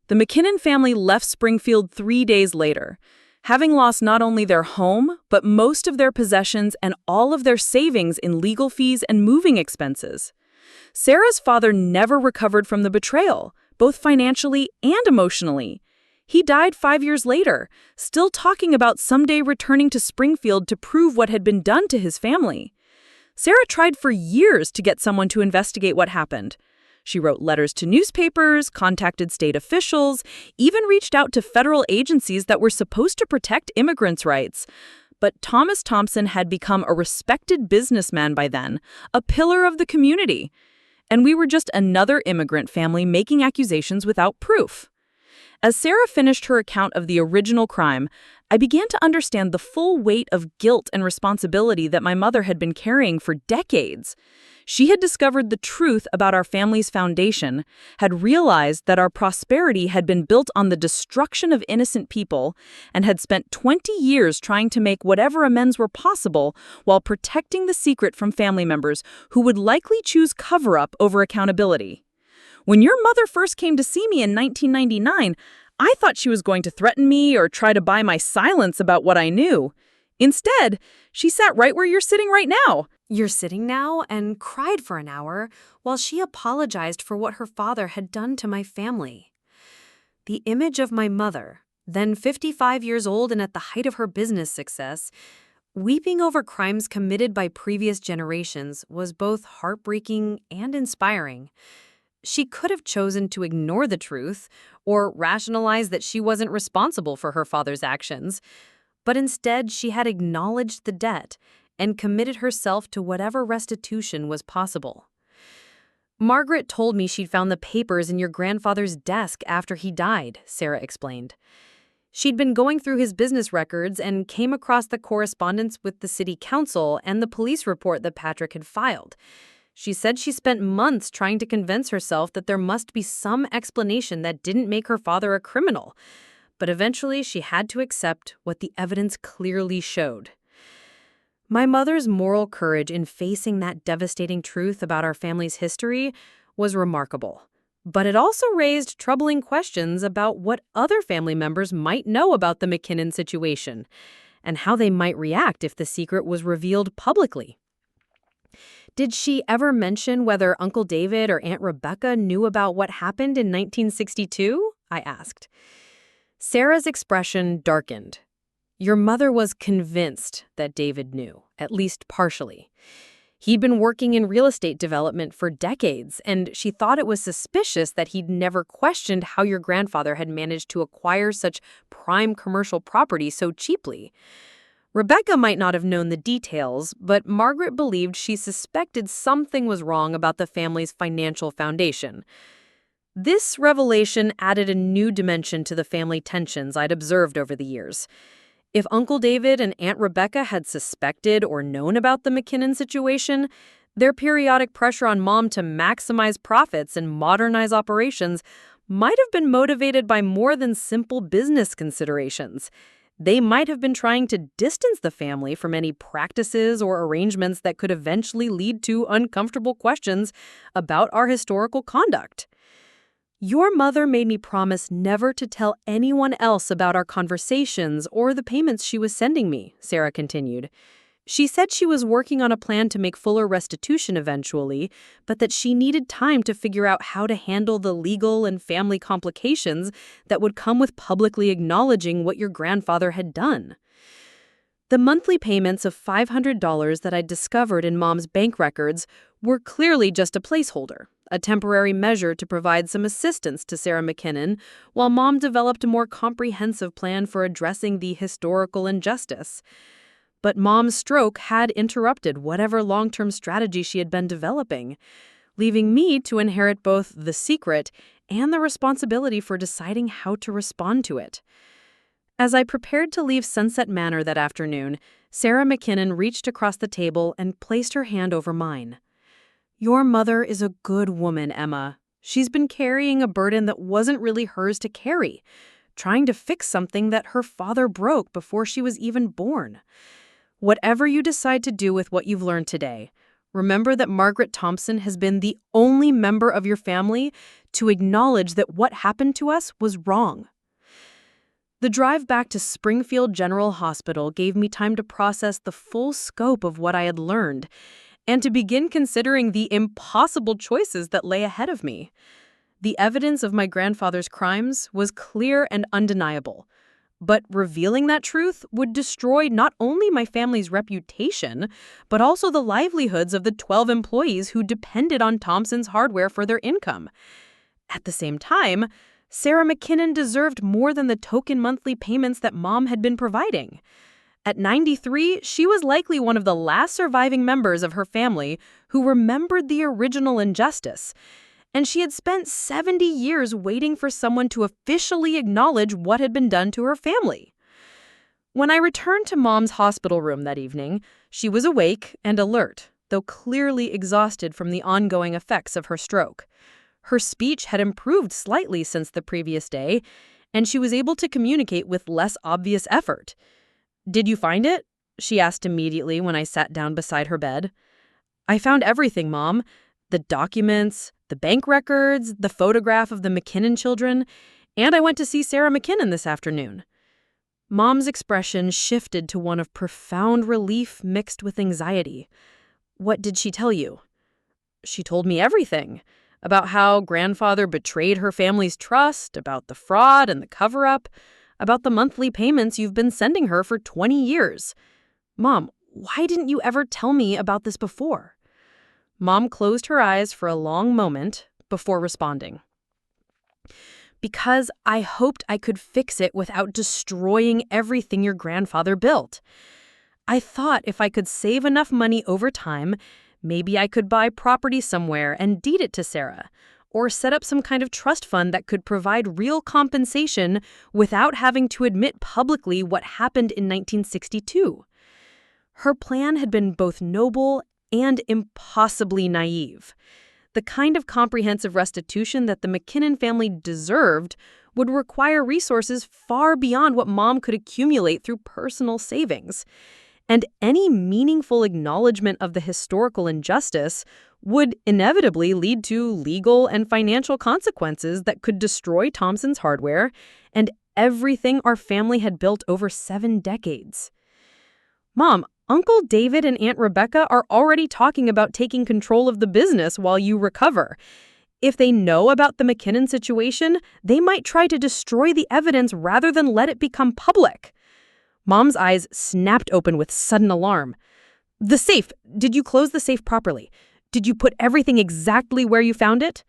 The McKinnon family left Springfield 3 days later, having lost not only their home, but most of their possessions and all of their savings in legal fees and moving expenses. Sarah's father never recovered from the betrayal, both financially and emotionally. He died 5 years later, still talking about someday returning to Springfield to prove what had been done to his family. Sarah tried for years to get someone to investigate what happened. She wrote letters to newspapers, contacted state officials, even reached out to federal agencies that were supposed to protect immigrants' rights. But Thomas Thompson had become a respected businessman by then, a pillar of the community. And we were just another immigrant family making accusations without proof. As Sarah finished her account of the original crime, I began to understand the full weight of guilt and responsibility that my mother had been carrying for decades. She had discovered the truth about our family's foundation, had realized that our prosperity had been built on the destruction of innocent people, and had spent 20 years trying to make whatever amends were possible while protecting the secret from family members who would likely choose cover-up over accountability. When your mother first came to see me in 1999, I thought she was going to threaten me or try to buy my silence about what I knew. Instead, she sat right where you're sitting right now. You're sitting now and cried for an hour while she apologized for what her father had done to my family. The image of my mother, then 55 years old and at the height of her business success, weeping over crimes committed by previous generations was both heartbreaking and inspiring. She could have chosen to ignore the truth or rationalize that she wasn't responsible for her father's actions, but instead she had acknowledged the debt and committed herself to whatever restitution was possible. Margaret told me she'd found the papers in your grandfather's desk after he died, Sarah explained. She'd been going through his business records and came across the correspondence with the city council and the police report that Patrick had filed. She said she spent months trying to convince herself that there must be some explanation that didn't make her father a criminal. But eventually she had to accept what the evidence clearly showed. My mother's moral courage in facing that devastating truth about our family's history was remarkable. But it also raised troubling questions about what other family members might know about the McKinnon situation and how they might react if the secret was revealed publicly. Did she ever mention whether Uncle David or Aunt Rebecca knew about what happened in 1962? I asked. Sarah's expression darkened. Your mother was convinced that David knew, at least partially. He'd been working in real estate development for decades, and she thought it was suspicious that he'd never questioned how your grandfather had managed to acquire such prime commercial property so cheaply. Rebecca might not have known the details, but Margaret believed she suspected something was wrong about the family's financial foundation. This revelation added a new dimension to the family tensions I'd observed over the years. If Uncle David and Aunt Rebecca had suspected or known about the McKinnon situation, their periodic pressure on Mom to maximize profits and modernize operations might have been motivated by more than simple business considerations. They might have been trying to distance the family from any practices or arrangements that could eventually lead to uncomfortable questions about our historical conduct. Your mother made me promise never to tell anyone else about our conversations or the payments she was sending me, Sarah continued. She said she was working on a plan to make fuller restitution eventually, but that she needed time to figure out how to handle the legal and family complications that would come with publicly acknowledging what your grandfather had done. The monthly payments of $500 that I'd discovered in Mom's bank records were clearly just a placeholder, a temporary measure to provide some assistance to Sarah McKinnon, while Mom developed a more comprehensive plan for addressing the historical injustice. But Mom's stroke had interrupted whatever long-term strategy she had been developing, leaving me to inherit both the secret and the responsibility for deciding how to respond to it. As I prepared to leave Sunset Manor that afternoon, Sarah McKinnon reached across the table and placed her hand over mine. Your mother is a good woman, Emma. She's been carrying a burden that wasn't really hers to carry, trying to fix something that her father broke before she was even born. Whatever you decide to do with what you've learned today, remember that Margaret Thompson has been the only member of your family to acknowledge that what happened to us was wrong. The drive back to Springfield General Hospital gave me time to process the full scope of what I had learned and to begin considering the impossible choices that lay ahead of me. The evidence of my grandfather's crimes was clear and undeniable, but revealing that truth would destroy not only my family's reputation, but also the livelihoods of the 12 employees who depended on Thompson's hardware for their income. At the same time, Sarah McKinnon deserved more than the token monthly payments that Mom had been providing. At 93, she was likely one of the last surviving members of her family who remembered the original injustice, and she had spent 70 years waiting for someone to officially acknowledge what had been done to her family. When I returned to Mom's hospital room that evening, she was awake and alert, though clearly exhausted from the ongoing effects of her stroke. Her speech had improved slightly since the previous day, and she was able to communicate with less obvious effort. "Did you find it?" she asked immediately when I sat down beside her bed. "I found everything, Mom. The documents, the bank records, the photograph of the McKinnon children, and I went to see Sarah McKinnon this afternoon." Mom's expression shifted to one of profound relief mixed with anxiety. "What did she tell you?" "She told me everything. About how grandfather betrayed her family's trust, about the fraud and the cover-up, about the monthly payments you've been sending her for 20 years. Mom, why didn't you ever tell me about this before?" Mom closed her eyes for a long moment before responding. "Because I hoped I could fix it without destroying everything your grandfather built. I thought if I could save enough money over time, maybe I could buy property somewhere and deed it to Sarah, or set up some kind of trust fund that could provide real compensation without having to admit publicly what happened in 1962. Her plan had been both noble and impossibly naive. The kind of comprehensive restitution that the McKinnon family deserved would require resources far beyond what Mom could accumulate through personal savings. And any meaningful acknowledgement of the historical injustice would inevitably lead to legal and financial consequences that could destroy Thompson's hardware and everything our family had built over 7 decades. Mom, Uncle David and Aunt Rebecca are already talking about taking control of the business while you recover. If they know about the McKinnon situation, they might try to destroy the evidence rather than let it become public. Mom's eyes snapped open with sudden alarm. The safe! Did you close the safe properly? Did you put everything exactly where you found it?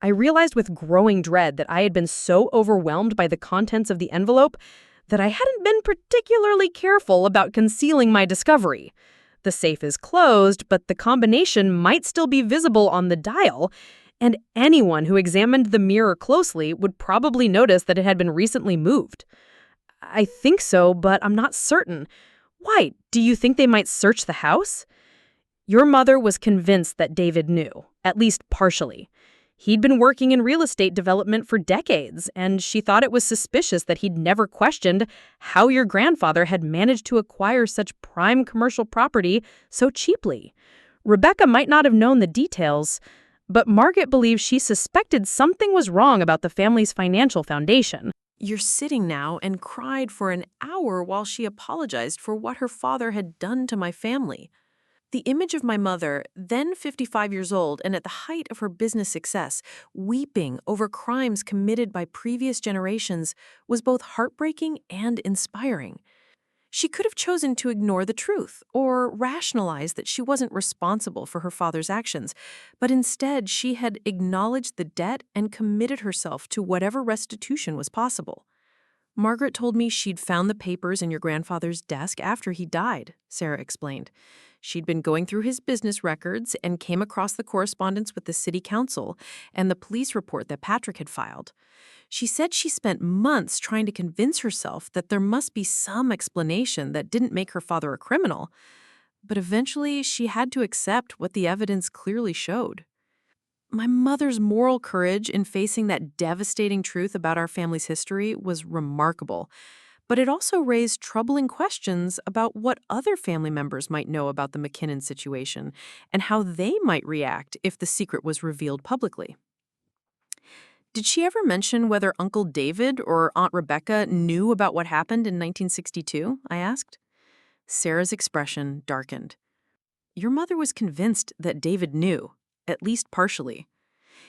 I realized with growing dread that I had been so overwhelmed by the contents of the envelope that I hadn't been particularly careful about concealing my discovery. The safe is closed, but the combination might still be visible on the dial, and anyone who examined the mirror closely would probably notice that it had been recently moved. I think so, but I'm not certain. Why? Do you think they might search the house? Your mother was convinced that David knew, at least partially. He'd been working in real estate development for decades, and she thought it was suspicious that he'd never questioned how your grandfather had managed to acquire such prime commercial property so cheaply. Rebecca might not have known the details, but Margaret believes she suspected something was wrong about the family's financial foundation. You're sitting now and cried for an hour while she apologized for what her father had done to my family. The image of my mother, then 55 years old and at the height of her business success, weeping over crimes committed by previous generations, was both heartbreaking and inspiring. She could have chosen to ignore the truth or rationalize that she wasn't responsible for her father's actions, but instead she had acknowledged the debt and committed herself to whatever restitution was possible. Margaret told me she'd found the papers in your grandfather's desk after he died, Sarah explained. She'd been going through his business records and came across the correspondence with the city council and the police report that Patrick had filed. She said she spent months trying to convince herself that there must be some explanation that didn't make her father a criminal, but eventually she had to accept what the evidence clearly showed. My mother's moral courage in facing that devastating truth about our family's history was remarkable, but it also raised troubling questions about what other family members might know about the McKinnon situation and how they might react if the secret was revealed publicly. Did she ever mention whether Uncle David or Aunt Rebecca knew about what happened in 1962? I asked. Sarah's expression darkened. Your mother was convinced that David knew, at least partially.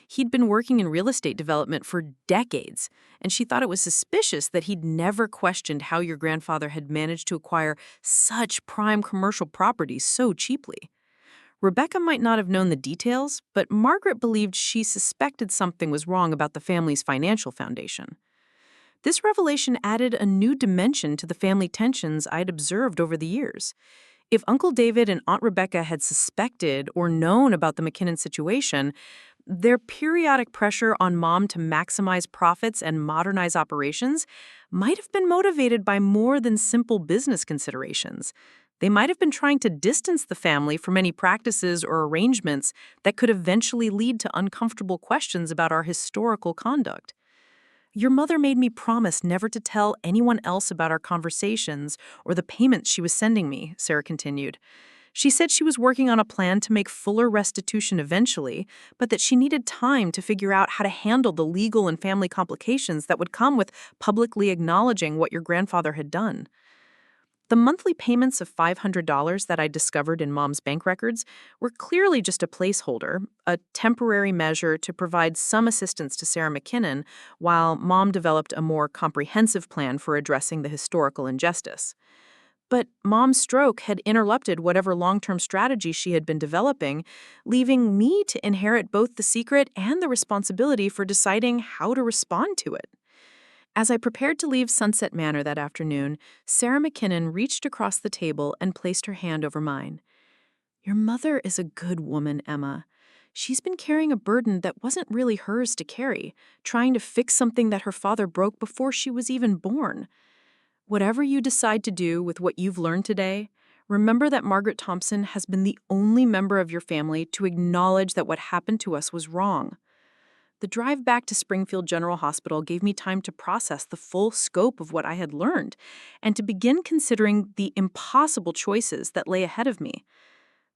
He'd been working in real estate development for decades, and she thought it was suspicious that he'd never questioned how your grandfather had managed to acquire such prime commercial property so cheaply. Rebecca might not have known the details, but Margaret believed she suspected something was wrong about the family's financial foundation. This revelation added a new dimension to the family tensions I'd observed over the years. If Uncle David and Aunt Rebecca had suspected or known about the McKinnon situation, their periodic pressure on Mom to maximize profits and modernize operations might have been motivated by more than simple business considerations. They might have been trying to distance the family from any practices or arrangements that could eventually lead to uncomfortable questions about our historical conduct. Your mother made me promise never to tell anyone else about our conversations or the payments she was sending me, Sarah continued. She said she was working on a plan to make fuller restitution eventually, but that she needed time to figure out how to handle the legal and family complications that would come with publicly acknowledging what your grandfather had done. The monthly payments of $500 that I discovered in Mom's bank records were clearly just a placeholder, a temporary measure to provide some assistance to Sarah McKinnon while Mom developed a more comprehensive plan for addressing the historical injustice. But Mom's stroke had interrupted whatever long-term strategy she had been developing, leaving me to inherit both the secret and the responsibility for deciding how to respond to it. As I prepared to leave Sunset Manor that afternoon, Sarah McKinnon reached across the table and placed her hand over mine. Your mother is a good woman, Emma. She's been carrying a burden that wasn't really hers to carry, trying to fix something that her father broke before she was even born. Whatever you decide to do with what you've learned today, Remember that Margaret Thompson has been the only member of your family to acknowledge that what happened to us was wrong. The drive back to Springfield General Hospital gave me time to process the full scope of what I had learned and to begin considering the impossible choices that lay ahead of me.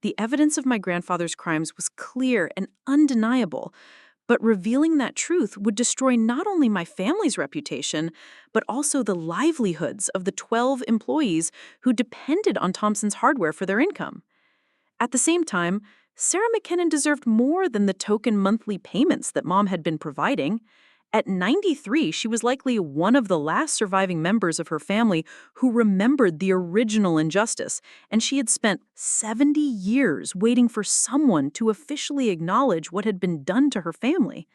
The evidence of my grandfather's crimes was clear and undeniable, but revealing that truth would destroy not only my family's reputation, but also the livelihoods of the 12 employees who depended on Thompson's hardware for their income. At the same time, Sarah McKinnon deserved more than the token monthly payments that Mom had been providing. At 93, she was likely one of the last surviving members of her family who remembered the original injustice, and she had spent 70 years waiting for someone to officially acknowledge what had been done to her family.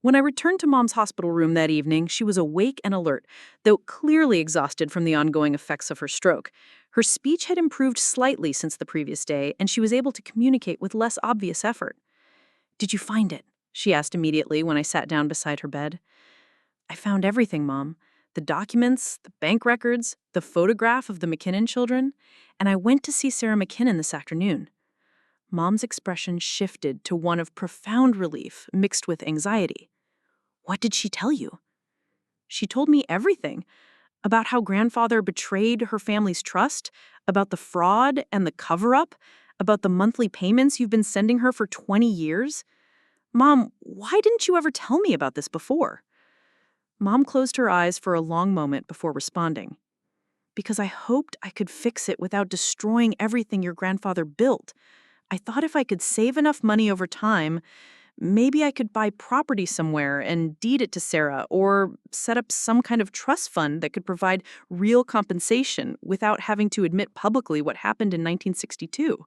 When I returned to Mom's hospital room that evening, she was awake and alert, though clearly exhausted from the ongoing effects of her stroke. Her speech had improved slightly since the previous day, and she was able to communicate with less obvious effort. "Did you find it?" she asked immediately when I sat down beside her bed. "I found everything, Mom. The documents, the bank records, the photograph of the McKinnon children, and I went to see Sarah McKinnon this afternoon." Mom's expression shifted to one of profound relief mixed with anxiety. "What did she tell you?" "She told me everything. About how grandfather betrayed her family's trust, about the fraud and the cover-up, about the monthly payments you've been sending her for 20 years. Mom, why didn't you ever tell me about this before?" Mom closed her eyes for a long moment before responding. "Because I hoped I could fix it without destroying everything your grandfather built. I thought if I could save enough money over time, maybe I could buy property somewhere and deed it to Sarah or set up some kind of trust fund that could provide real compensation without having to admit publicly what happened in 1962.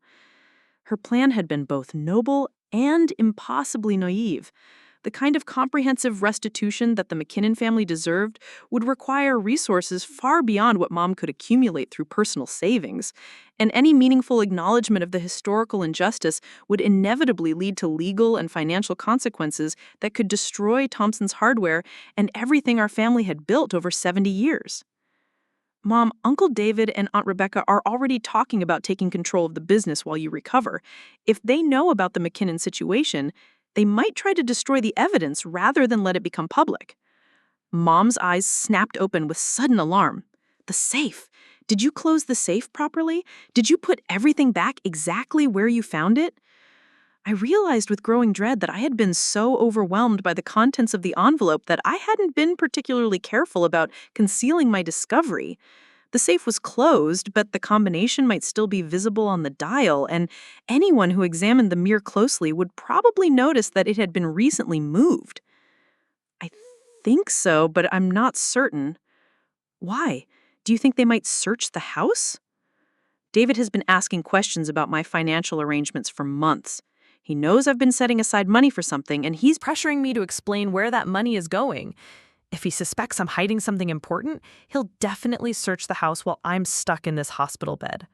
Her plan had been both noble and impossibly naive. The kind of comprehensive restitution that the McKinnon family deserved would require resources far beyond what Mom could accumulate through personal savings, and any meaningful acknowledgement of the historical injustice would inevitably lead to legal and financial consequences that could destroy Thompson's hardware and everything our family had built over 70 years. Mom, Uncle David and Aunt Rebecca are already talking about taking control of the business while you recover. If they know about the McKinnon situation, they might try to destroy the evidence rather than let it become public." Mom's eyes snapped open with sudden alarm. "The safe. Did you close the safe properly? Did you put everything back exactly where you found it?" I realized with growing dread that I had been so overwhelmed by the contents of the envelope that I hadn't been particularly careful about concealing my discovery. The safe was closed, but the combination might still be visible on the dial, and anyone who examined the mirror closely would probably notice that it had been recently moved. "I think so, but I'm not certain." "Why? Do you think they might search the house?" "David has been asking questions about my financial arrangements for months. He knows I've been setting aside money for something, and he's pressuring me to explain where that money is going. If he suspects I'm hiding something important, he'll definitely search the house while I'm stuck in this hospital bed."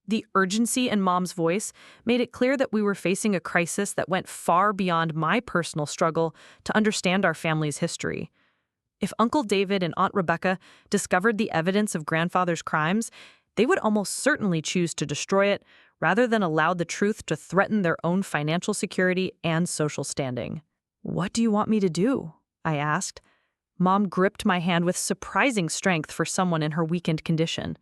The urgency in Mom's voice made it clear that we were facing a crisis that went far beyond my personal struggle to understand our family's history. If Uncle David and Aunt Rebecca discovered the evidence of grandfather's crimes, they would almost certainly choose to destroy it rather than allow the truth to threaten their own financial security and social standing. "What do you want me to do?" I asked. Mom gripped my hand with surprising strength for someone in her weakened condition.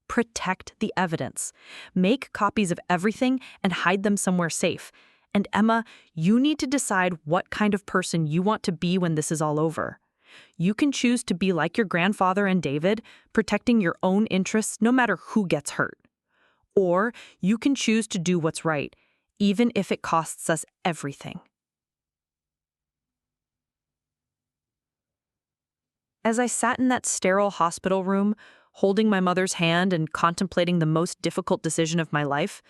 "Protect the evidence. Make copies of everything and hide them somewhere safe. And Emma, you need to decide what kind of person you want to be when this is all over. You can choose to be like your grandfather and David, protecting your own interests no matter who gets hurt. Or you can choose to do what's right, even if it costs us everything." As I sat in that sterile hospital room, holding my mother's hand and contemplating the most difficult decision of my life,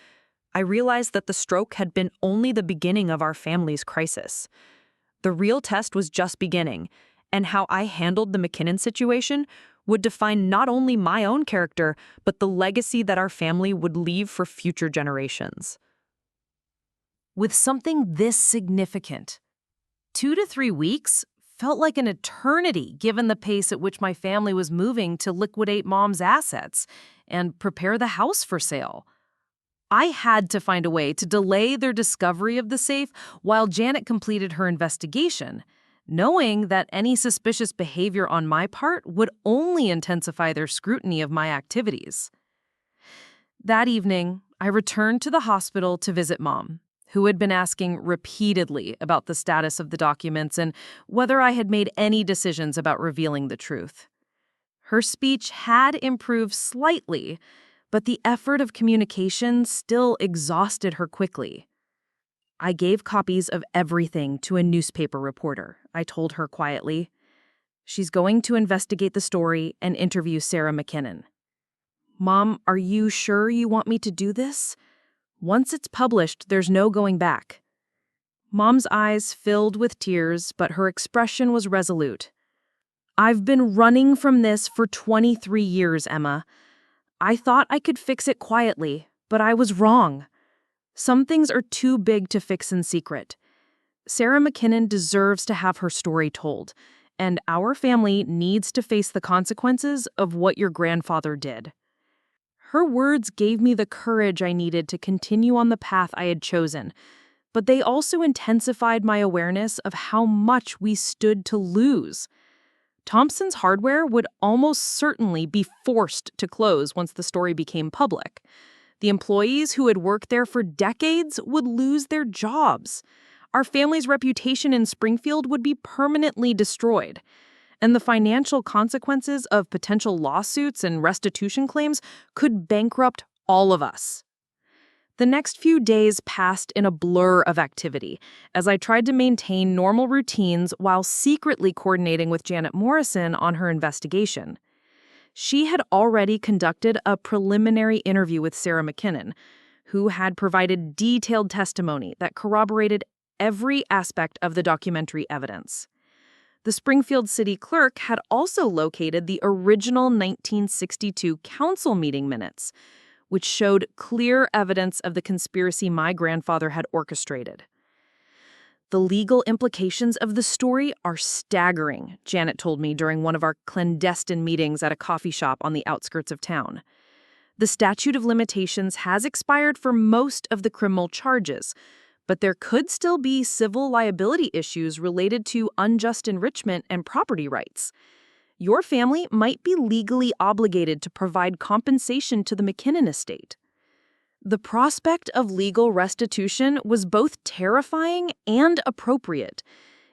I realized that the stroke had been only the beginning of our family's crisis. The real test was just beginning, and how I handled the McKinnon situation would define not only my own character, but the legacy that our family would leave for future generations. With something this significant, 2 to 3 weeks felt like an eternity given the pace at which my family was moving to liquidate Mom's assets and prepare the house for sale. I had to find a way to delay their discovery of the safe while Janet completed her investigation, knowing that any suspicious behavior on my part would only intensify their scrutiny of my activities. That evening, I returned to the hospital to visit Mom, who had been asking repeatedly about the status of the documents and whether I had made any decisions about revealing the truth. Her speech had improved slightly, but the effort of communication still exhausted her quickly. I gave copies of everything to a newspaper reporter, I told her quietly. She's going to investigate the story and interview Sarah McKinnon. Mom, are you sure you want me to do this? Once it's published, there's no going back. Mom's eyes filled with tears, but her expression was resolute. I've been running from this for 23 years, Emma. I thought I could fix it quietly, but I was wrong. Some things are too big to fix in secret. Sarah McKinnon deserves to have her story told, and our family needs to face the consequences of what your grandfather did. Her words gave me the courage I needed to continue on the path I had chosen, but they also intensified my awareness of how much we stood to lose. Thompson's Hardware would almost certainly be forced to close once the story became public. The employees who had worked there for decades would lose their jobs. Our family's reputation in Springfield would be permanently destroyed. And the financial consequences of potential lawsuits and restitution claims could bankrupt all of us. The next few days passed in a blur of activity as I tried to maintain normal routines while secretly coordinating with Janet Morrison on her investigation. She had already conducted a preliminary interview with Sarah McKinnon, who had provided detailed testimony that corroborated every aspect of the documentary evidence. The Springfield city clerk had also located the original 1962 council meeting minutes, which showed clear evidence of the conspiracy my grandfather had orchestrated. The legal implications of the story are staggering, Janet told me during one of our clandestine meetings at a coffee shop on the outskirts of town. The statute of limitations has expired for most of the criminal charges, but there could still be civil liability issues related to unjust enrichment and property rights. Your family might be legally obligated to provide compensation to the McKinnon estate. The prospect of legal restitution was both terrifying and appropriate.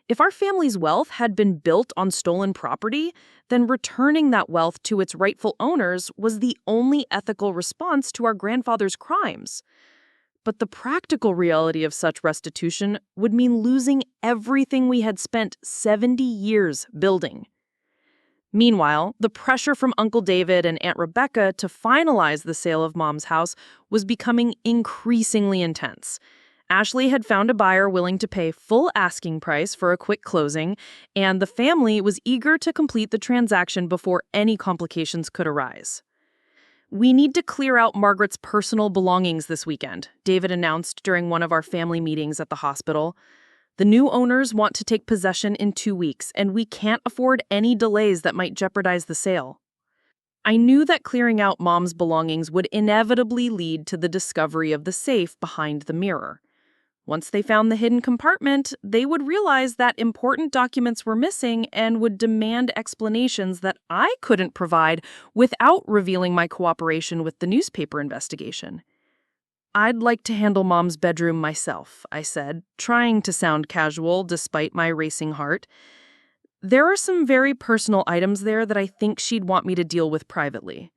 If our family's wealth had been built on stolen property, then returning that wealth to its rightful owners was the only ethical response to our grandfather's crimes. But the practical reality of such restitution would mean losing everything we had spent 70 years building. Meanwhile, the pressure from Uncle David and Aunt Rebecca to finalize the sale of Mom's house was becoming increasingly intense. Ashley had found a buyer willing to pay full asking price for a quick closing, and the family was eager to complete the transaction before any complications could arise. We need to clear out Margaret's personal belongings this weekend, David announced during one of our family meetings at the hospital. The new owners want to take possession in 2 weeks, and we can't afford any delays that might jeopardize the sale. I knew that clearing out Mom's belongings would inevitably lead to the discovery of the safe behind the mirror. Once they found the hidden compartment, they would realize that important documents were missing and would demand explanations that I couldn't provide without revealing my cooperation with the newspaper investigation. I'd like to handle Mom's bedroom myself, I said, trying to sound casual despite my racing heart. There are some very personal items there that I think she'd want me to deal with privately.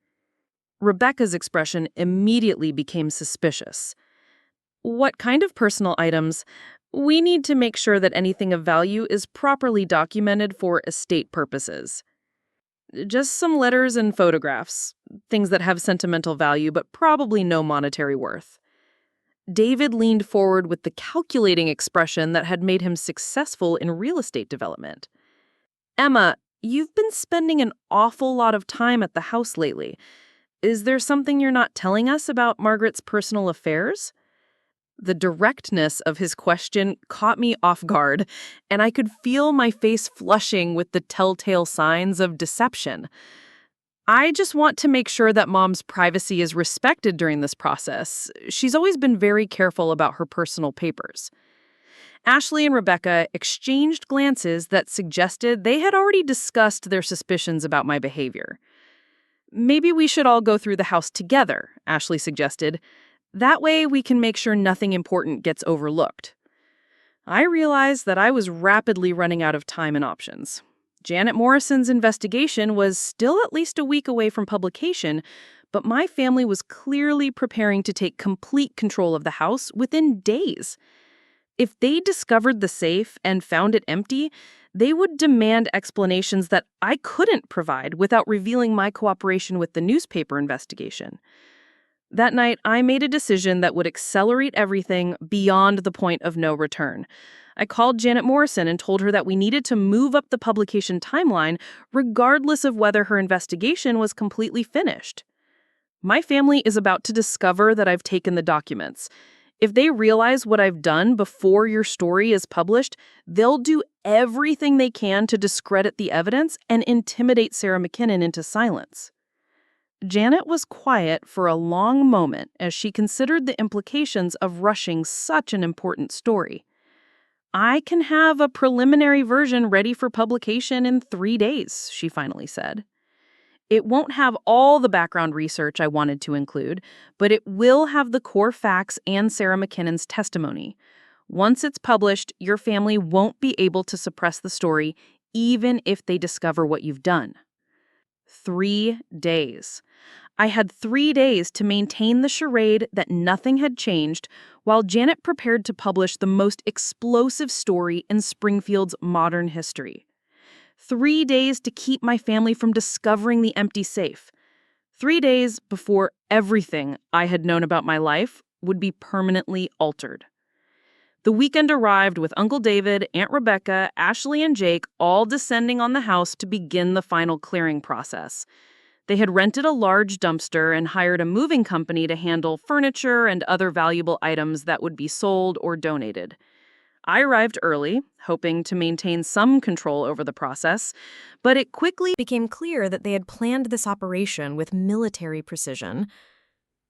Rebecca's expression immediately became suspicious. What kind of personal items? We need to make sure that anything of value is properly documented for estate purposes. Just some letters and photographs, things that have sentimental value but probably no monetary worth. David leaned forward with the calculating expression that had made him successful in real estate development. Emma, you've been spending an awful lot of time at the house lately. Is there something you're not telling us about Margaret's personal affairs? The directness of his question caught me off guard, and I could feel my face flushing with the telltale signs of deception. I just want to make sure that Mom's privacy is respected during this process. She's always been very careful about her personal papers. Ashley and Rebecca exchanged glances that suggested they had already discussed their suspicions about my behavior. Maybe we should all go through the house together, Ashley suggested. That way we can make sure nothing important gets overlooked. I realized that I was rapidly running out of time and options. Janet Morrison's investigation was still at least a week away from publication, but my family was clearly preparing to take complete control of the house within days. If they discovered the safe and found it empty, they would demand explanations that I couldn't provide without revealing my cooperation with the newspaper investigation. That night, I made a decision that would accelerate everything beyond the point of no return. I called Janet Morrison and told her that we needed to move up the publication timeline regardless of whether her investigation was completely finished. My family is about to discover that I've taken the documents. If they realize what I've done before your story is published, they'll do everything they can to discredit the evidence and intimidate Sarah McKinnon into silence. Janet was quiet for a long moment as she considered the implications of rushing such an important story. I can have a preliminary version ready for publication in 3 days, she finally said. It won't have all the background research I wanted to include, but it will have the core facts and Sarah McKinnon's testimony. Once it's published, your family won't be able to suppress the story, even if they discover what you've done. 3 days. I had 3 days to maintain the charade that nothing had changed while Janet prepared to publish the most explosive story in Springfield's modern history. 3 days to keep my family from discovering the empty safe. 3 days before everything I had known about my life would be permanently altered. The weekend arrived with Uncle David, Aunt Rebecca, Ashley, and Jake all descending on the house to begin the final clearing process. They had rented a large dumpster and hired a moving company to handle furniture and other valuable items that would be sold or donated. I arrived early, hoping to maintain some control over the process, but it quickly became clear that they had planned this operation with military precision.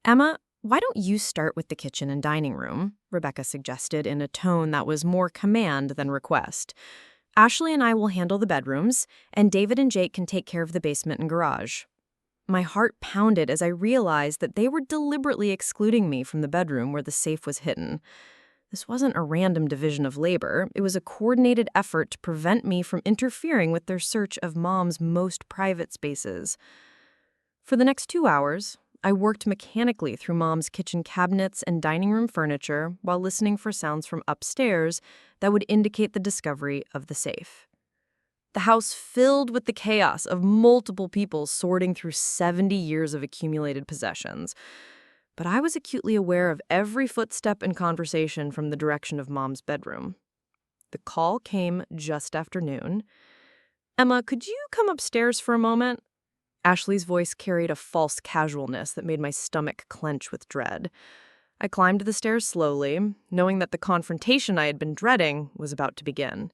Emma, why don't you start with the kitchen and dining room? Rebecca suggested in a tone that was more command than request. Ashley and I will handle the bedrooms, and David and Jake can take care of the basement and garage. My heart pounded as I realized that they were deliberately excluding me from the bedroom where the safe was hidden. This wasn't a random division of labor. It was a coordinated effort to prevent me from interfering with their search of Mom's most private spaces. For the next 2 hours, I worked mechanically through Mom's kitchen cabinets and dining room furniture while listening for sounds from upstairs that would indicate the discovery of the safe. The house filled with the chaos of multiple people sorting through 70 years of accumulated possessions. But I was acutely aware of every footstep and conversation from the direction of Mom's bedroom. The call came just after noon. "Emma, could you come upstairs for a moment?" Ashley's voice carried a false casualness that made my stomach clench with dread. I climbed the stairs slowly, knowing that the confrontation I had been dreading was about to begin.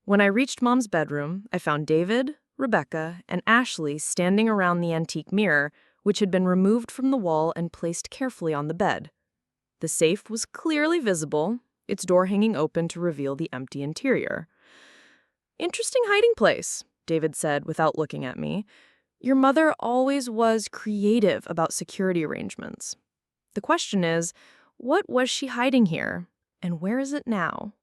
When I reached Mom's bedroom, I found David, Rebecca, and Ashley standing around the antique mirror, which had been removed from the wall and placed carefully on the bed. The safe was clearly visible, its door hanging open to reveal the empty interior. "Interesting hiding place," David said without looking at me. "Your mother always was creative about security arrangements. The question is, what was she hiding here, and where is it now?"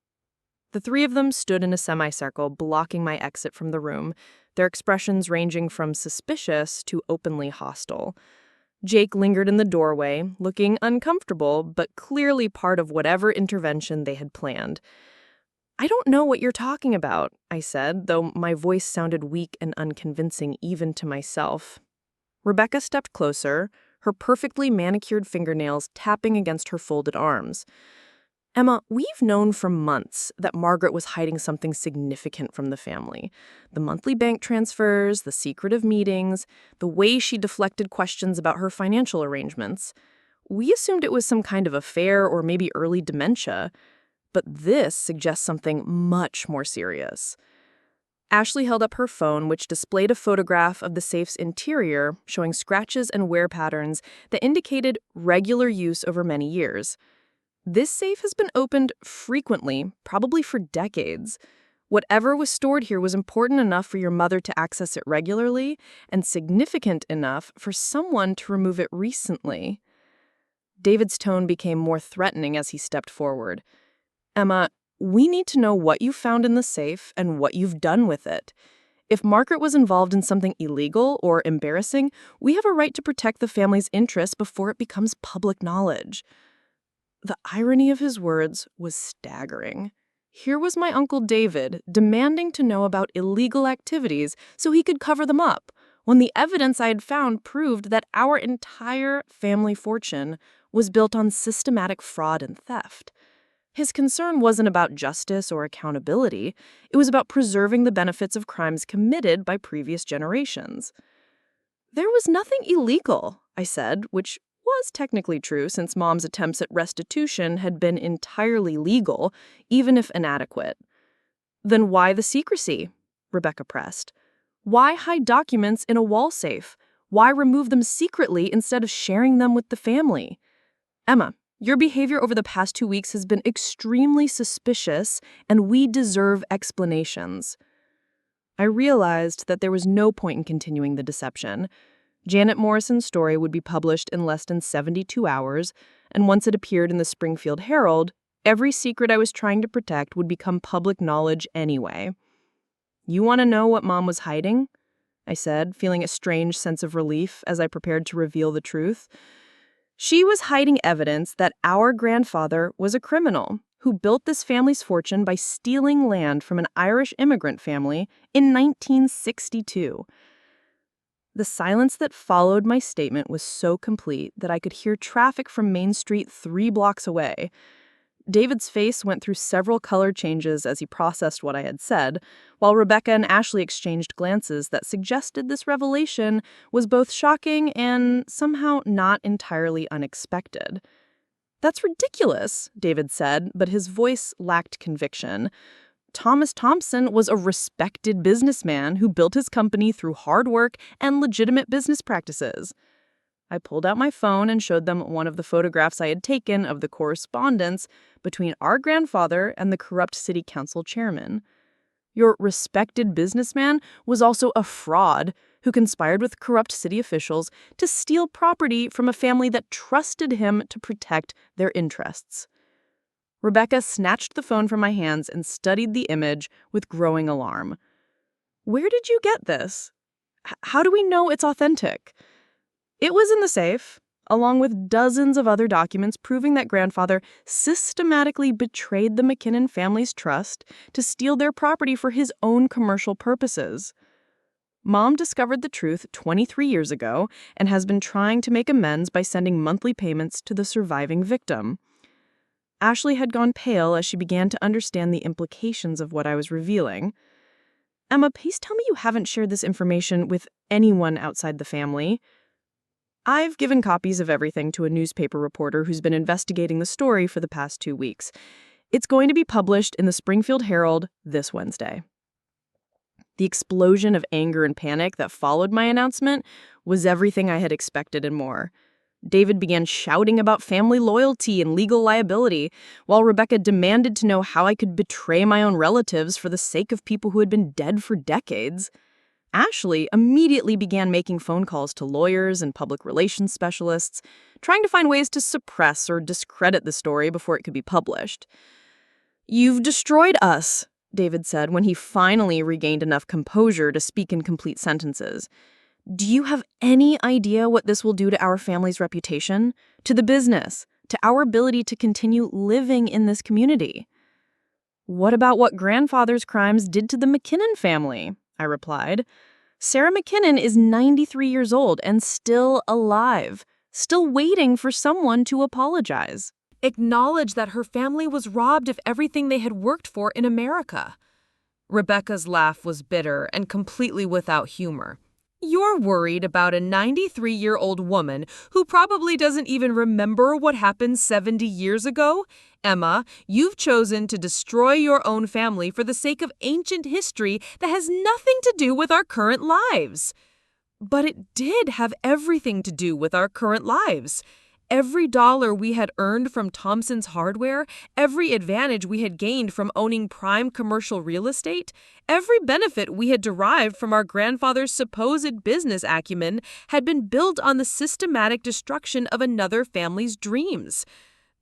The three of them stood in a semicircle, blocking my exit from the room, their expressions ranging from suspicious to openly hostile. Jake lingered in the doorway, looking uncomfortable, but clearly part of whatever intervention they had planned. "I don't know what you're talking about," I said, though my voice sounded weak and unconvincing even to myself. Rebecca stepped closer, her perfectly manicured fingernails tapping against her folded arms. "Emma, we've known for months that Margaret was hiding something significant from the family. The monthly bank transfers, the secretive meetings, the way she deflected questions about her financial arrangements. We assumed it was some kind of affair or maybe early dementia, but this suggests something much more serious. Ashley held up her phone, which displayed a photograph of the safe's interior, showing scratches and wear patterns that indicated regular use over many years. This safe has been opened frequently, probably for decades. Whatever was stored here was important enough for your mother to access it regularly and significant enough for someone to remove it recently. David's tone became more threatening as he stepped forward. Emma, we need to know what you found in the safe and what you've done with it. If Margaret was involved in something illegal or embarrassing, we have a right to protect the family's interests before it becomes public knowledge. The irony of his words was staggering. Here was my Uncle David demanding to know about illegal activities so he could cover them up, when the evidence I had found proved that our entire family fortune was built on systematic fraud and theft. His concern wasn't about justice or accountability. It was about preserving the benefits of crimes committed by previous generations. There was nothing illegal, I said, which was technically true since Mom's attempts at restitution had been entirely legal, even if inadequate. Then why the secrecy? Rebecca pressed. Why hide documents in a wall safe? Why remove them secretly instead of sharing them with the family? Emma, your behavior over the past 2 weeks has been extremely suspicious, and we deserve explanations. I realized that there was no point in continuing the deception. Janet Morrison's story would be published in less than 72 hours, and once it appeared in the Springfield Herald, every secret I was trying to protect would become public knowledge anyway. You want to know what Mom was hiding? I said, feeling a strange sense of relief as I prepared to reveal the truth. She was hiding evidence that our grandfather was a criminal who built this family's fortune by stealing land from an Irish immigrant family in 1962. The silence that followed my statement was so complete that I could hear traffic from Main Street 3 blocks away. David's face went through several color changes as he processed what I had said, while Rebecca and Ashley exchanged glances that suggested this revelation was both shocking and somehow not entirely unexpected. That's ridiculous, David said, but his voice lacked conviction. Thomas Thompson was a respected businessman who built his company through hard work and legitimate business practices. I pulled out my phone and showed them one of the photographs I had taken of the correspondence between our grandfather and the corrupt city council chairman. Your respected businessman was also a fraud who conspired with corrupt city officials to steal property from a family that trusted him to protect their interests. Rebecca snatched the phone from my hands and studied the image with growing alarm. Where did you get this? How do we know it's authentic? It was in the safe, along with dozens of other documents proving that grandfather systematically betrayed the McKinnon family's trust to steal their property for his own commercial purposes. Mom discovered the truth 23 years ago and has been trying to make amends by sending monthly payments to the surviving victim. Ashley had gone pale as she began to understand the implications of what I was revealing. Emma, please tell me you haven't shared this information with anyone outside the family. I've given copies of everything to a newspaper reporter who's been investigating the story for the past 2 weeks. It's going to be published in the Springfield Herald this Wednesday. The explosion of anger and panic that followed my announcement was everything I had expected and more. David began shouting about family loyalty and legal liability, while Rebecca demanded to know how I could betray my own relatives for the sake of people who had been dead for decades. Ashley immediately began making phone calls to lawyers and public relations specialists, trying to find ways to suppress or discredit the story before it could be published. "You've destroyed us," David said when he finally regained enough composure to speak in complete sentences. "Do you have any idea what this will do to our family's reputation, to the business, to our ability to continue living in this community?" "What about what grandfather's crimes did to the McKinnon family?" I replied. "Sarah McKinnon is 93 years old and still alive, still waiting for someone to apologize. Acknowledge that her family was robbed of everything they had worked for in America." Rebecca's laugh was bitter and completely without humor. You're worried about a 93-year-old woman who probably doesn't even remember what happened 70 years ago? Emma, you've chosen to destroy your own family for the sake of ancient history that has nothing to do with our current lives. But it did have everything to do with our current lives. Every dollar we had earned from Thompson's hardware, every advantage we had gained from owning prime commercial real estate, every benefit we had derived from our grandfather's supposed business acumen had been built on the systematic destruction of another family's dreams.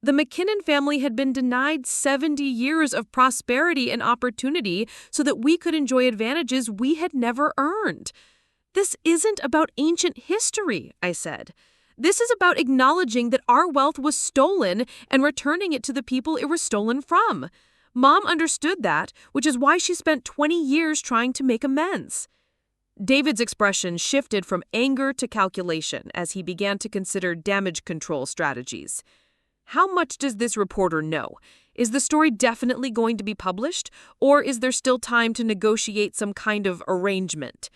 The McKinnon family had been denied 70 years of prosperity and opportunity so that we could enjoy advantages we had never earned. This isn't about ancient history, I said. This is about acknowledging that our wealth was stolen and returning it to the people it was stolen from. Mom understood that, which is why she spent 20 years trying to make amends. David's expression shifted from anger to calculation as he began to consider damage control strategies. How much does this reporter know? Is the story definitely going to be published, or is there still time to negotiate some kind of arrangement?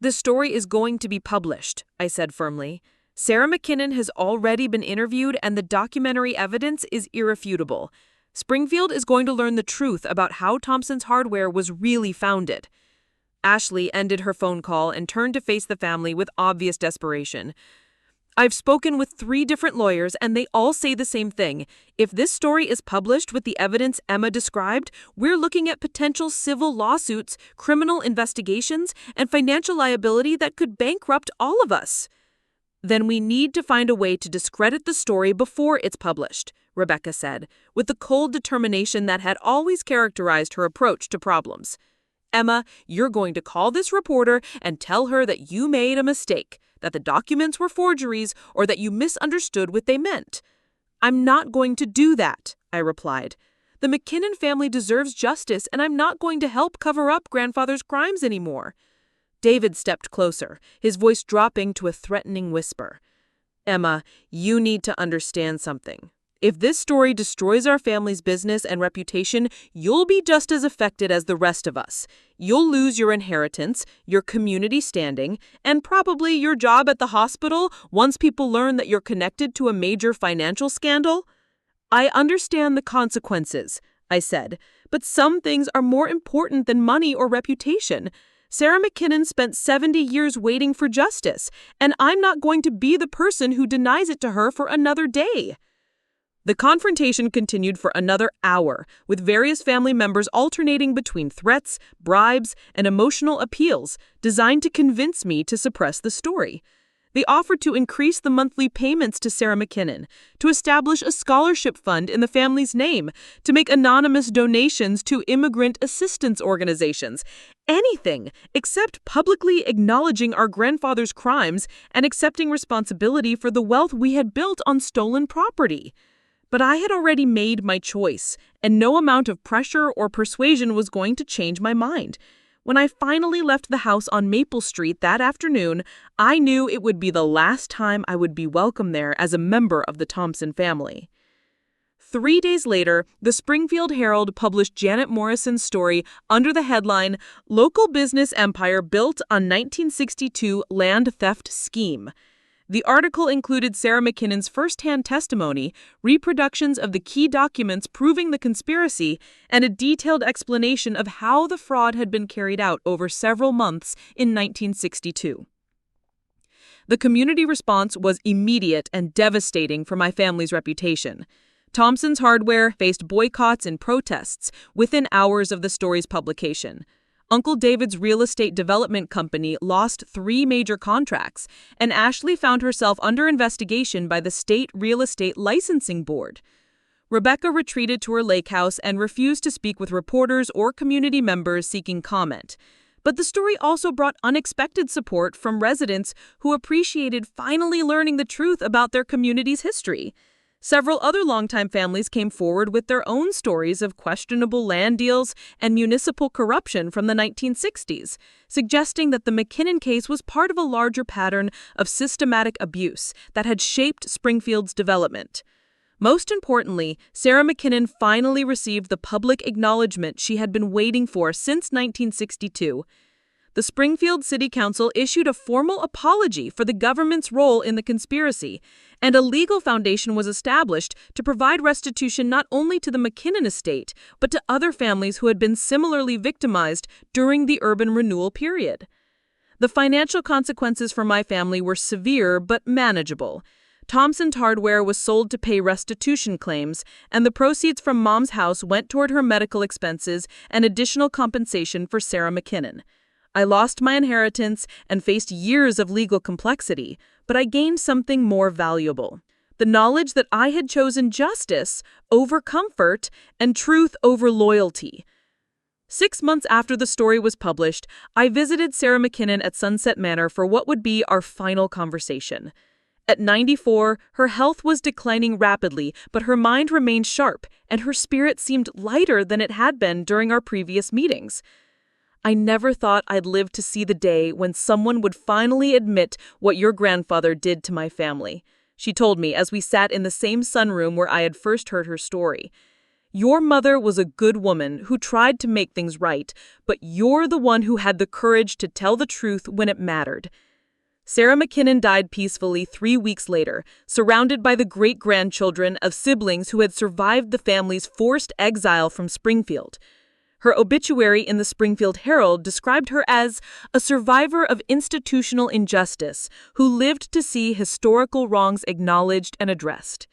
The story is going to be published, I said firmly. Sarah McKinnon has already been interviewed and the documentary evidence is irrefutable. Springfield is going to learn the truth about how Thompson's hardware was really founded. Ashley ended her phone call and turned to face the family with obvious desperation. I've spoken with 3 different lawyers and they all say the same thing. If this story is published with the evidence Emma described, we're looking at potential civil lawsuits, criminal investigations, and financial liability that could bankrupt all of us. Then we need to find a way to discredit the story before it's published, Rebecca said, with the cold determination that had always characterized her approach to problems. Emma, you're going to call this reporter and tell her that you made a mistake, that the documents were forgeries, or that you misunderstood what they meant. I'm not going to do that, I replied. The McKinnon family deserves justice, and I'm not going to help cover up grandfather's crimes anymore. David stepped closer, his voice dropping to a threatening whisper. Emma, you need to understand something. If this story destroys our family's business and reputation, you'll be just as affected as the rest of us. You'll lose your inheritance, your community standing, and probably your job at the hospital once people learn that you're connected to a major financial scandal. I understand the consequences, I said, but some things are more important than money or reputation. Sarah McKinnon spent 70 years waiting for justice, and I'm not going to be the person who denies it to her for another day. The confrontation continued for another hour, with various family members alternating between threats, bribes, and emotional appeals designed to convince me to suppress the story. They offered to increase the monthly payments to Sarah McKinnon, to establish a scholarship fund in the family's name, to make anonymous donations to immigrant assistance organizations. Anything except publicly acknowledging our grandfather's crimes and accepting responsibility for the wealth we had built on stolen property. But I had already made my choice, and no amount of pressure or persuasion was going to change my mind. When I finally left the house on Maple Street that afternoon, I knew it would be the last time I would be welcome there as a member of the Thompson family. 3 days later, the Springfield Herald published Janet Morrison's story under the headline, Local Business Empire Built on 1962 Land Theft Scheme. The article included Sarah McKinnon's first-hand testimony, reproductions of the key documents proving the conspiracy, and a detailed explanation of how the fraud had been carried out over several months in 1962. The community response was immediate and devastating for my family's reputation. Thompson's hardware faced boycotts and protests within hours of the story's publication. Uncle David's real estate development company lost 3 major contracts, and Ashley found herself under investigation by the State Real Estate Licensing Board. Rebecca retreated to her lake house and refused to speak with reporters or community members seeking comment. But the story also brought unexpected support from residents who appreciated finally learning the truth about their community's history. Several other longtime families came forward with their own stories of questionable land deals and municipal corruption from the 1960s, suggesting that the McKinnon case was part of a larger pattern of systematic abuse that had shaped Springfield's development. Most importantly, Sarah McKinnon finally received the public acknowledgement she had been waiting for since 1962. The Springfield City Council issued a formal apology for the government's role in the conspiracy, and a legal foundation was established to provide restitution not only to the McKinnon estate, but to other families who had been similarly victimized during the urban renewal period. The financial consequences for my family were severe but manageable. Thompson's hardware was sold to pay restitution claims, and the proceeds from Mom's house went toward her medical expenses and additional compensation for Sarah McKinnon. I lost my inheritance and faced years of legal complexity, but I gained something more valuable: the knowledge that I had chosen justice over comfort and truth over loyalty. 6 months after the story was published, I visited Sarah McKinnon at Sunset Manor for what would be our final conversation. At 94, her health was declining rapidly, but her mind remained sharp, and her spirit seemed lighter than it had been during our previous meetings. I never thought I'd live to see the day when someone would finally admit what your grandfather did to my family, she told me as we sat in the same sunroom where I had first heard her story. Your mother was a good woman who tried to make things right, but you're the one who had the courage to tell the truth when it mattered. Sarah McKinnon died peacefully 3 weeks later, surrounded by the great-grandchildren of siblings who had survived the family's forced exile from Springfield. Her obituary in the Springfield Herald described her as a survivor of institutional injustice who lived to see historical wrongs acknowledged and addressed.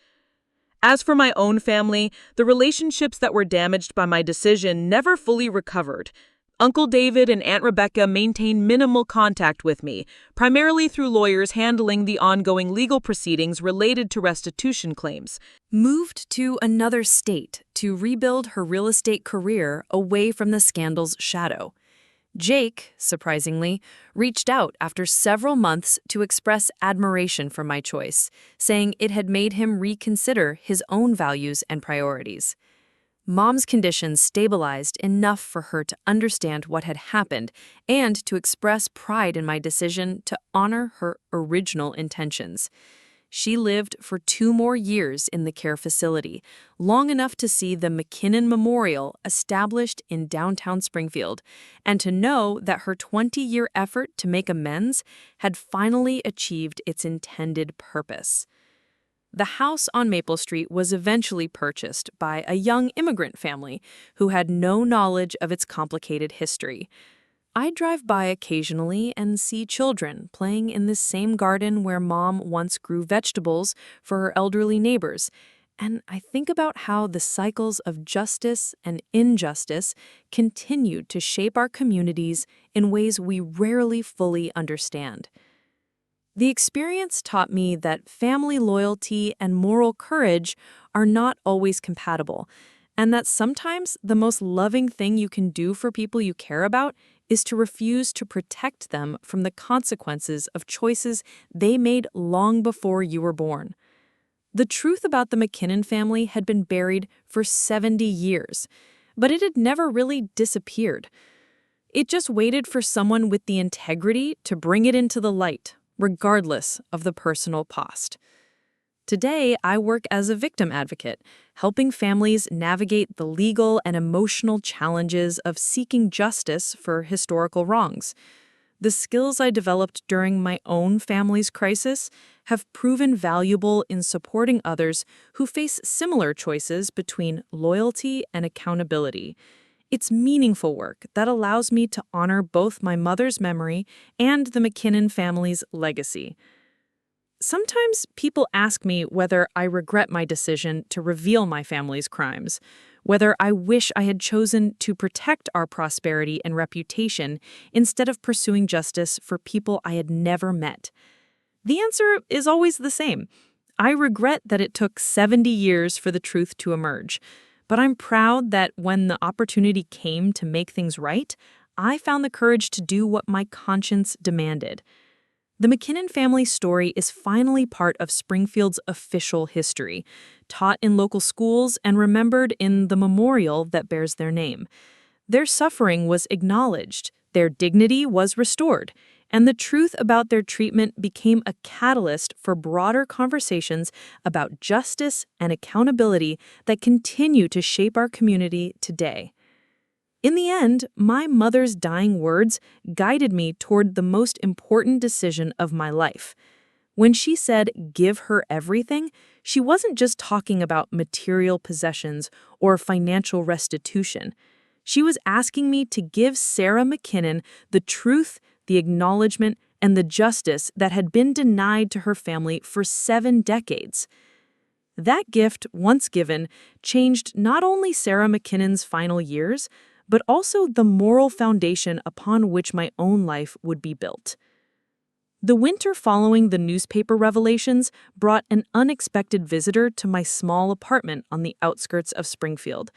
As for my own family, the relationships that were damaged by my decision never fully recovered. Uncle David and Aunt Rebecca maintained minimal contact with me, primarily through lawyers handling the ongoing legal proceedings related to restitution claims. Moved to another state to rebuild her real estate career away from the scandal's shadow. Jake, surprisingly, reached out after several months to express admiration for my choice, saying it had made him reconsider his own values and priorities. Mom's condition stabilized enough for her to understand what had happened and to express pride in my decision to honor her original intentions. She lived for 2 more years in the care facility, long enough to see the McKinnon Memorial established in downtown Springfield, and to know that her 20-year effort to make amends had finally achieved its intended purpose. The house on Maple Street was eventually purchased by a young immigrant family who had no knowledge of its complicated history. I drive by occasionally and see children playing in this same garden where Mom once grew vegetables for her elderly neighbors, and I think about how the cycles of justice and injustice continued to shape our communities in ways we rarely fully understand. The experience taught me that family loyalty and moral courage are not always compatible, and that sometimes the most loving thing you can do for people you care about is to refuse to protect them from the consequences of choices they made long before you were born. The truth about the McKinnon family had been buried for 70 years, but it had never really disappeared. It just waited for someone with the integrity to bring it into the light, regardless of the personal cost. Today, I work as a victim advocate, helping families navigate the legal and emotional challenges of seeking justice for historical wrongs. The skills I developed during my own family's crisis have proven valuable in supporting others who face similar choices between loyalty and accountability. It's meaningful work that allows me to honor both my mother's memory and the McKinnon family's legacy. Sometimes people ask me whether I regret my decision to reveal my family's crimes, whether I wish I had chosen to protect our prosperity and reputation instead of pursuing justice for people I had never met. The answer is always the same. I regret that it took 70 years for the truth to emerge. But I'm proud that when the opportunity came to make things right, I found the courage to do what my conscience demanded. The McKinnon family story is finally part of Springfield's official history, taught in local schools and remembered in the memorial that bears their name. Their suffering was acknowledged, their dignity was restored, and the truth about their treatment became a catalyst for broader conversations about justice and accountability that continue to shape our community today. In the end, my mother's dying words guided me toward the most important decision of my life. When she said, "Give her everything," she wasn't just talking about material possessions or financial restitution. She was asking me to give Sarah McKinnon the truth, the acknowledgement, and the justice that had been denied to her family for 7 decades. That gift, once given, changed not only Sarah McKinnon's final years, but also the moral foundation upon which my own life would be built. The winter following the newspaper revelations brought an unexpected visitor to my small apartment on the outskirts of Springfield.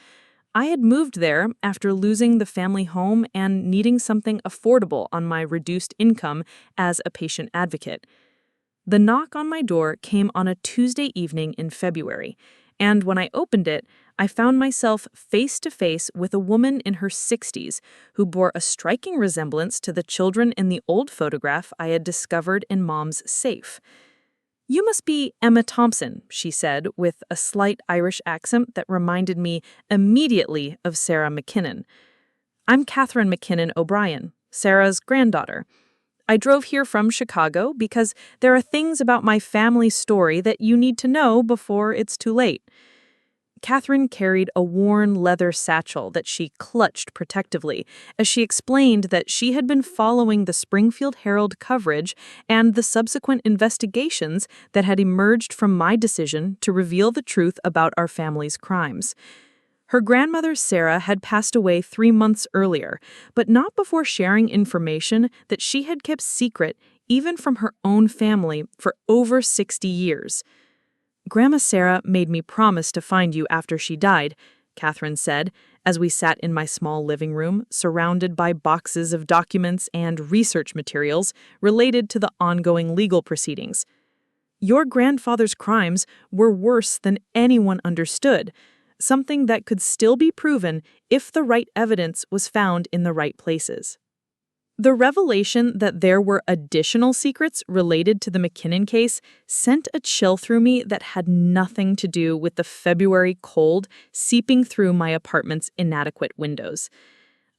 I had moved there after losing the family home and needing something affordable on my reduced income as a patient advocate. The knock on my door came on a Tuesday evening in February, and when I opened it, I found myself face to face with a woman in her 60s who bore a striking resemblance to the children in the old photograph I had discovered in Mom's safe. "You must be Emma Thompson," she said, with a slight Irish accent that reminded me immediately of Sarah McKinnon. "I'm Catherine McKinnon O'Brien, Sarah's granddaughter. I drove here from Chicago because there are things about my family's story that you need to know before it's too late." Catherine carried a worn leather satchel that she clutched protectively as she explained that she had been following the Springfield Herald coverage and the subsequent investigations that had emerged from my decision to reveal the truth about our family's crimes. Her grandmother, Sarah, had passed away 3 months earlier, but not before sharing information that she had kept secret even from her own family for over 60 years. "Grandma Sarah made me promise to find you after she died," Catherine said, as we sat in my small living room, surrounded by boxes of documents and research materials related to the ongoing legal proceedings. "Your grandfather's crimes were worse than anyone understood, something that could still be proven if the right evidence was found in the right places." The revelation that there were additional secrets related to the McKinnon case sent a chill through me that had nothing to do with the February cold seeping through my apartment's inadequate windows.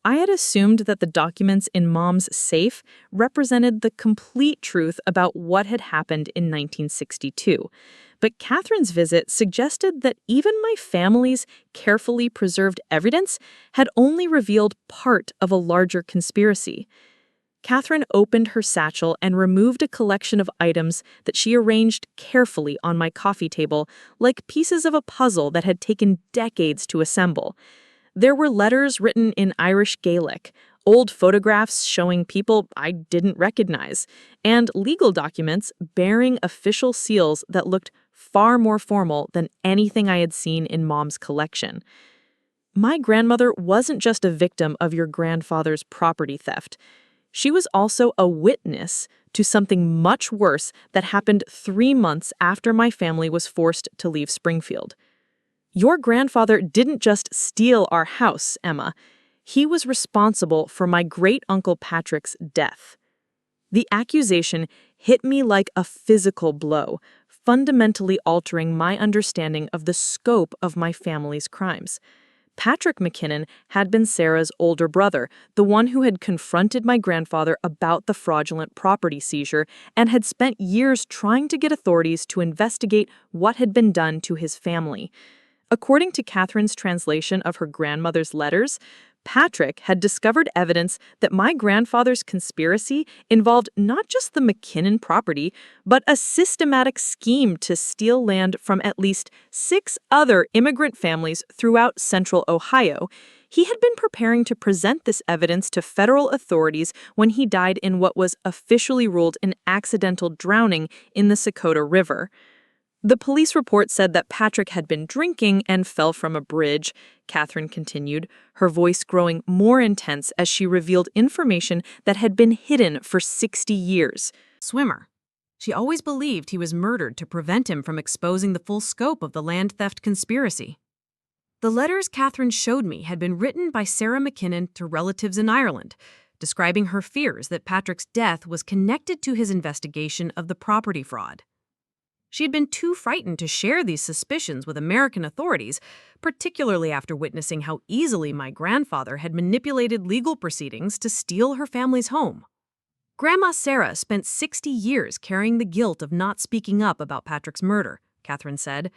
I had assumed that the documents in Mom's safe represented the complete truth about what had happened in 1962. But Catherine's visit suggested that even my family's carefully preserved evidence had only revealed part of a larger conspiracy. Catherine opened her satchel and removed a collection of items that she arranged carefully on my coffee table, like pieces of a puzzle that had taken decades to assemble. There were letters written in Irish Gaelic, old photographs showing people I didn't recognize, and legal documents bearing official seals that looked far more formal than anything I had seen in Mom's collection. My grandmother wasn't just a victim of your grandfather's property theft. She was also a witness to something much worse that happened 3 months after my family was forced to leave Springfield. Your grandfather didn't just steal our house, Emma. He was responsible for my great-uncle Patrick's death. The accusation hit me like a physical blow, fundamentally altering my understanding of the scope of my family's crimes. Patrick McKinnon had been Sarah's older brother, the one who had confronted my grandfather about the fraudulent property seizure and had spent years trying to get authorities to investigate what had been done to his family. According to Catherine's translation of her grandmother's letters, Patrick had discovered evidence that my grandfather's conspiracy involved not just the McKinnon property, but a systematic scheme to steal land from at least 6 other immigrant families throughout central Ohio. He had been preparing to present this evidence to federal authorities when he died in what was officially ruled an accidental drowning in the Sakota River. The police report said that Patrick had been drinking and fell from a bridge, Catherine continued, her voice growing more intense as she revealed information that had been hidden for 60 years. Swimmer. She always believed he was murdered to prevent him from exposing the full scope of the land theft conspiracy. The letters Catherine showed me had been written by Sarah McKinnon to relatives in Ireland, describing her fears that Patrick's death was connected to his investigation of the property fraud. She had been too frightened to share these suspicions with American authorities, particularly after witnessing how easily my grandfather had manipulated legal proceedings to steal her family's home. Grandma Sarah spent 60 years carrying the guilt of not speaking up about Patrick's murder, Catherine said.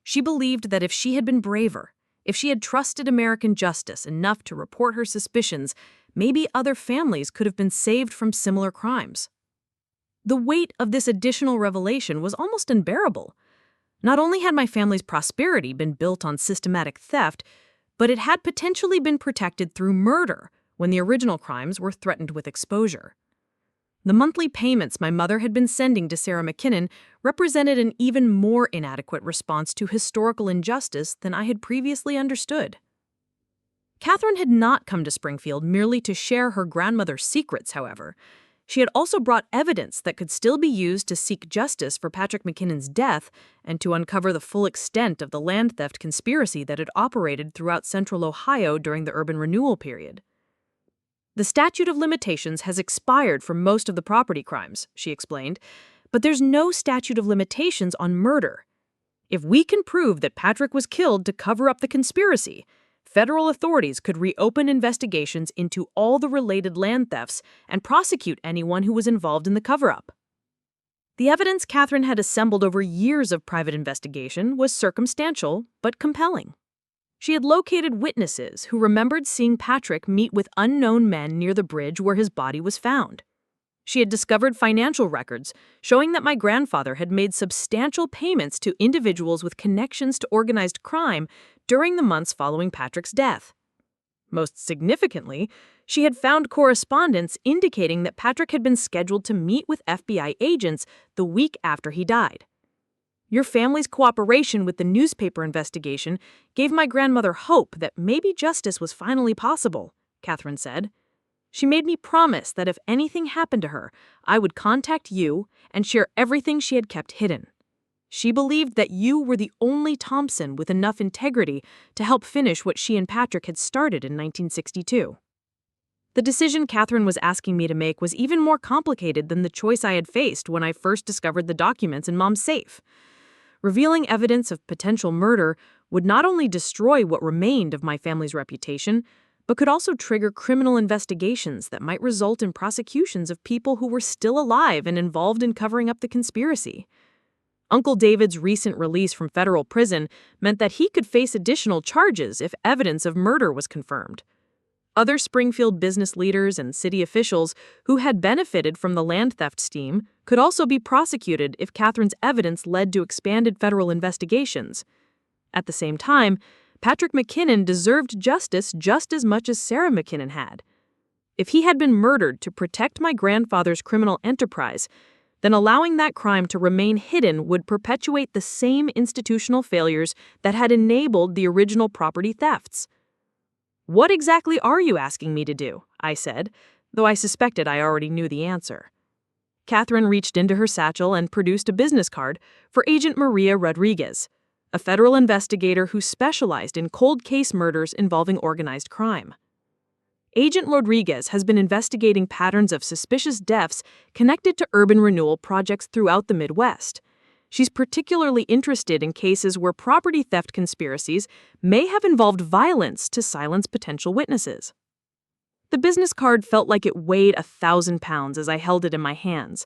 She believed that if she had been braver, if she had trusted American justice enough to report her suspicions, maybe other families could have been saved from similar crimes. The weight of this additional revelation was almost unbearable. Not only had my family's prosperity been built on systematic theft, but it had potentially been protected through murder when the original crimes were threatened with exposure. The monthly payments my mother had been sending to Sarah McKinnon represented an even more inadequate response to historical injustice than I had previously understood. Catherine had not come to Springfield merely to share her grandmother's secrets, however. She had also brought evidence that could still be used to seek justice for Patrick McKinnon's death and to uncover the full extent of the land theft conspiracy that had operated throughout central Ohio during the urban renewal period. The statute of limitations has expired for most of the property crimes, she explained, but there's no statute of limitations on murder. If we can prove that Patrick was killed to cover up the conspiracy, federal authorities could reopen investigations into all the related land thefts and prosecute anyone who was involved in the cover-up. The evidence Catherine had assembled over years of private investigation was circumstantial but compelling. She had located witnesses who remembered seeing Patrick meet with unknown men near the bridge where his body was found. She had discovered financial records showing that my grandfather had made substantial payments to individuals with connections to organized crime during the months following Patrick's death. Most significantly, she had found correspondence indicating that Patrick had been scheduled to meet with FBI agents the week after he died. Your family's cooperation with the newspaper investigation gave my grandmother hope that maybe justice was finally possible, Catherine said. She made me promise that if anything happened to her, I would contact you and share everything she had kept hidden. She believed that you were the only Thompson with enough integrity to help finish what she and Patrick had started in 1962. The decision Catherine was asking me to make was even more complicated than the choice I had faced when I first discovered the documents in Mom's safe. Revealing evidence of potential murder would not only destroy what remained of my family's reputation, but could also trigger criminal investigations that might result in prosecutions of people who were still alive and involved in covering up the conspiracy. Uncle David's recent release from federal prison meant that he could face additional charges if evidence of murder was confirmed. Other Springfield business leaders and city officials who had benefited from the land theft scheme could also be prosecuted if Catherine's evidence led to expanded federal investigations. At the same time, Patrick McKinnon deserved justice just as much as Sarah McKinnon had. If he had been murdered to protect my grandfather's criminal enterprise, then allowing that crime to remain hidden would perpetuate the same institutional failures that had enabled the original property thefts. "What exactly are you asking me to do?" I said, though I suspected I already knew the answer. Catherine reached into her satchel and produced a business card for Agent Maria Rodriguez, a federal investigator who specialized in cold case murders involving organized crime. Agent Rodriguez has been investigating patterns of suspicious deaths connected to urban renewal projects throughout the Midwest. She's particularly interested in cases where property theft conspiracies may have involved violence to silence potential witnesses. The business card felt like it weighed 1,000 pounds as I held it in my hands.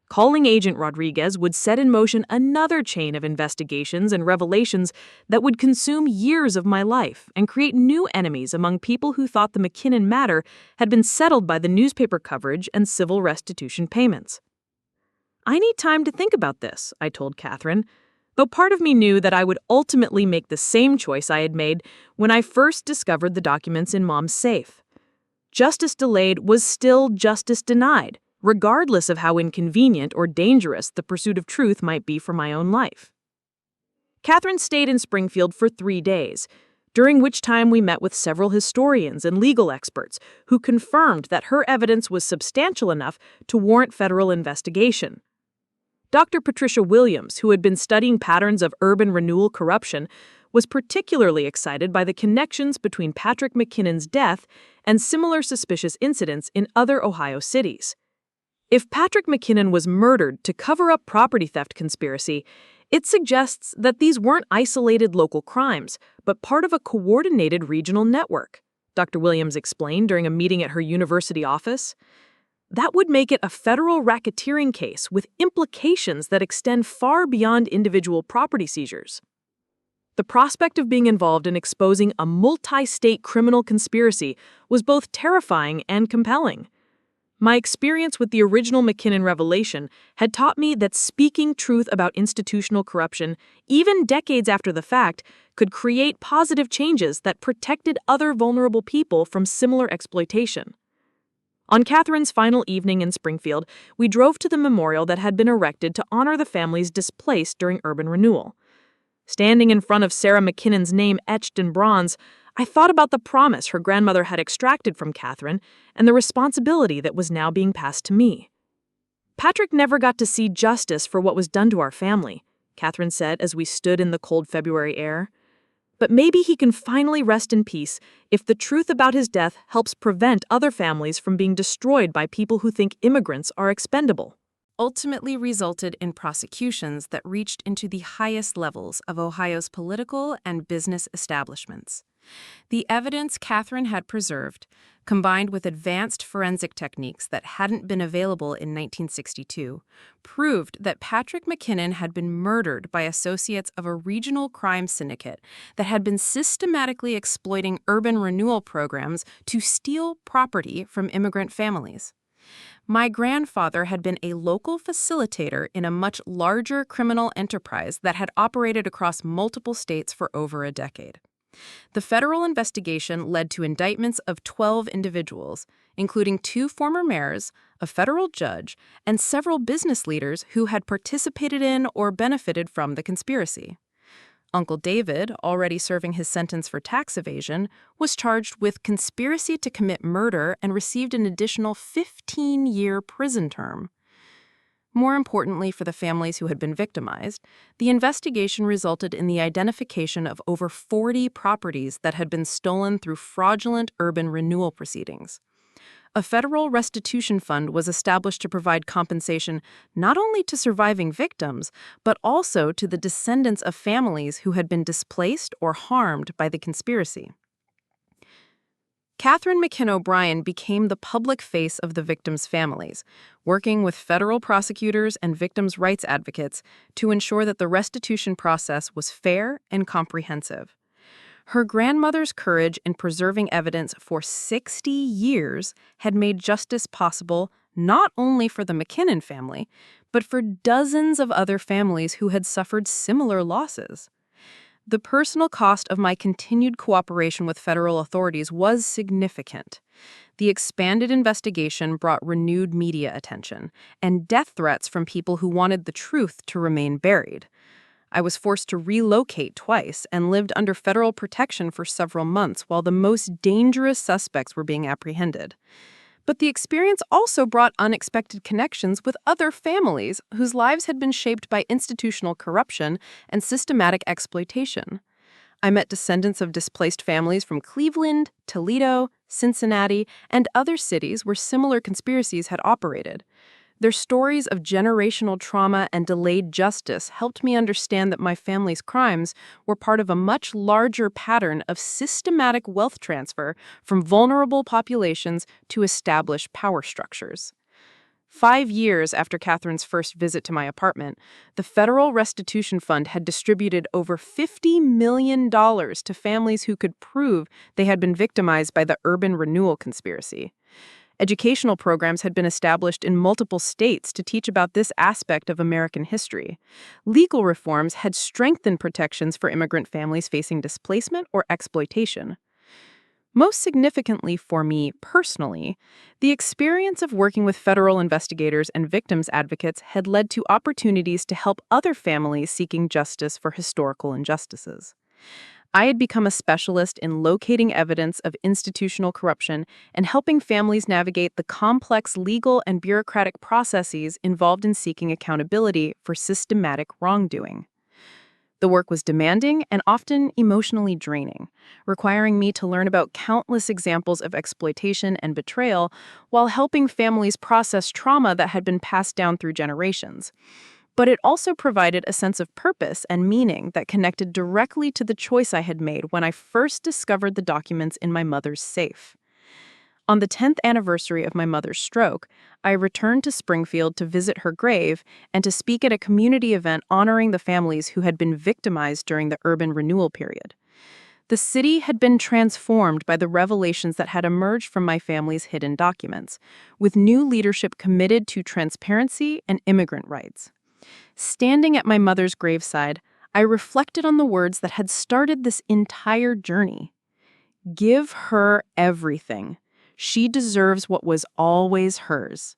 Calling Agent Rodriguez would set in motion another chain of investigations and revelations that would consume years of my life and create new enemies among people who thought the McKinnon matter had been settled by the newspaper coverage and civil restitution payments. "I need time to think about this," I told Catherine, though part of me knew that I would ultimately make the same choice I had made when I first discovered the documents in Mom's safe. Justice delayed was still justice denied, regardless of how inconvenient or dangerous the pursuit of truth might be for my own life. Catherine stayed in Springfield for 3 days, during which time we met with several historians and legal experts who confirmed that her evidence was substantial enough to warrant federal investigation. Dr. Patricia Williams, who had been studying patterns of urban renewal corruption, was particularly excited by the connections between Patrick McKinnon's death and similar suspicious incidents in other Ohio cities. If Patrick McKinnon was murdered to cover up property theft conspiracy, it suggests that these weren't isolated local crimes, but part of a coordinated regional network, Dr. Williams explained during a meeting at her university office. That would make it a federal racketeering case with implications that extend far beyond individual property seizures. The prospect of being involved in exposing a multi-state criminal conspiracy was both terrifying and compelling. My experience with the original McKinnon revelation had taught me that speaking truth about institutional corruption, even decades after the fact, could create positive changes that protected other vulnerable people from similar exploitation. On Catherine's final evening in Springfield, we drove to the memorial that had been erected to honor the families displaced during urban renewal. Standing in front of Sarah McKinnon's name etched in bronze, I thought about the promise her grandmother had extracted from Catherine and the responsibility that was now being passed to me. Patrick never got to see justice for what was done to our family, Catherine said as we stood in the cold February air. But maybe he can finally rest in peace if the truth about his death helps prevent other families from being destroyed by people who think immigrants are expendable. Ultimately resulted in prosecutions that reached into the highest levels of Ohio's political and business establishments. The evidence Catherine had preserved, combined with advanced forensic techniques that hadn't been available in 1962, proved that Patrick McKinnon had been murdered by associates of a regional crime syndicate that had been systematically exploiting urban renewal programs to steal property from immigrant families. My grandfather had been a local facilitator in a much larger criminal enterprise that had operated across multiple states for over a decade. The federal investigation led to indictments of 12 individuals, including 2 former mayors, a federal judge, and several business leaders who had participated in or benefited from the conspiracy. Uncle David, already serving his sentence for tax evasion, was charged with conspiracy to commit murder and received an additional 15-year prison term. More importantly for the families who had been victimized, the investigation resulted in the identification of over 40 properties that had been stolen through fraudulent urban renewal proceedings. A federal restitution fund was established to provide compensation not only to surviving victims, but also to the descendants of families who had been displaced or harmed by the conspiracy. Catherine McKinn O'Brien became the public face of the victims' families, working with federal prosecutors and victims' rights advocates to ensure that the restitution process was fair and comprehensive. Her grandmother's courage in preserving evidence for 60 years had made justice possible not only for the McKinnon family, but for dozens of other families who had suffered similar losses. The personal cost of my continued cooperation with federal authorities was significant. The expanded investigation brought renewed media attention and death threats from people who wanted the truth to remain buried. I was forced to relocate twice and lived under federal protection for several months while the most dangerous suspects were being apprehended. But the experience also brought unexpected connections with other families whose lives had been shaped by institutional corruption and systematic exploitation. I met descendants of displaced families from Cleveland, Toledo, Cincinnati, and other cities where similar conspiracies had operated. Their stories of generational trauma and delayed justice helped me understand that my family's crimes were part of a much larger pattern of systematic wealth transfer from vulnerable populations to established power structures. 5 years after Catherine's first visit to my apartment, the Federal Restitution Fund had distributed over $50 million to families who could prove they had been victimized by the urban renewal conspiracy. Educational programs had been established in multiple states to teach about this aspect of American history. Legal reforms had strengthened protections for immigrant families facing displacement or exploitation. Most significantly for me personally, the experience of working with federal investigators and victims advocates had led to opportunities to help other families seeking justice for historical injustices. I had become a specialist in locating evidence of institutional corruption and helping families navigate the complex legal and bureaucratic processes involved in seeking accountability for systematic wrongdoing. The work was demanding and often emotionally draining, requiring me to learn about countless examples of exploitation and betrayal while helping families process trauma that had been passed down through generations. But it also provided a sense of purpose and meaning that connected directly to the choice I had made when I first discovered the documents in my mother's safe. On the 10th anniversary of my mother's stroke, I returned to Springfield to visit her grave and to speak at a community event honoring the families who had been victimized during the urban renewal period. The city had been transformed by the revelations that had emerged from my family's hidden documents, with new leadership committed to transparency and immigrant rights. Standing at my mother's graveside, I reflected on the words that had started this entire journey. Give her everything. She deserves what was always hers.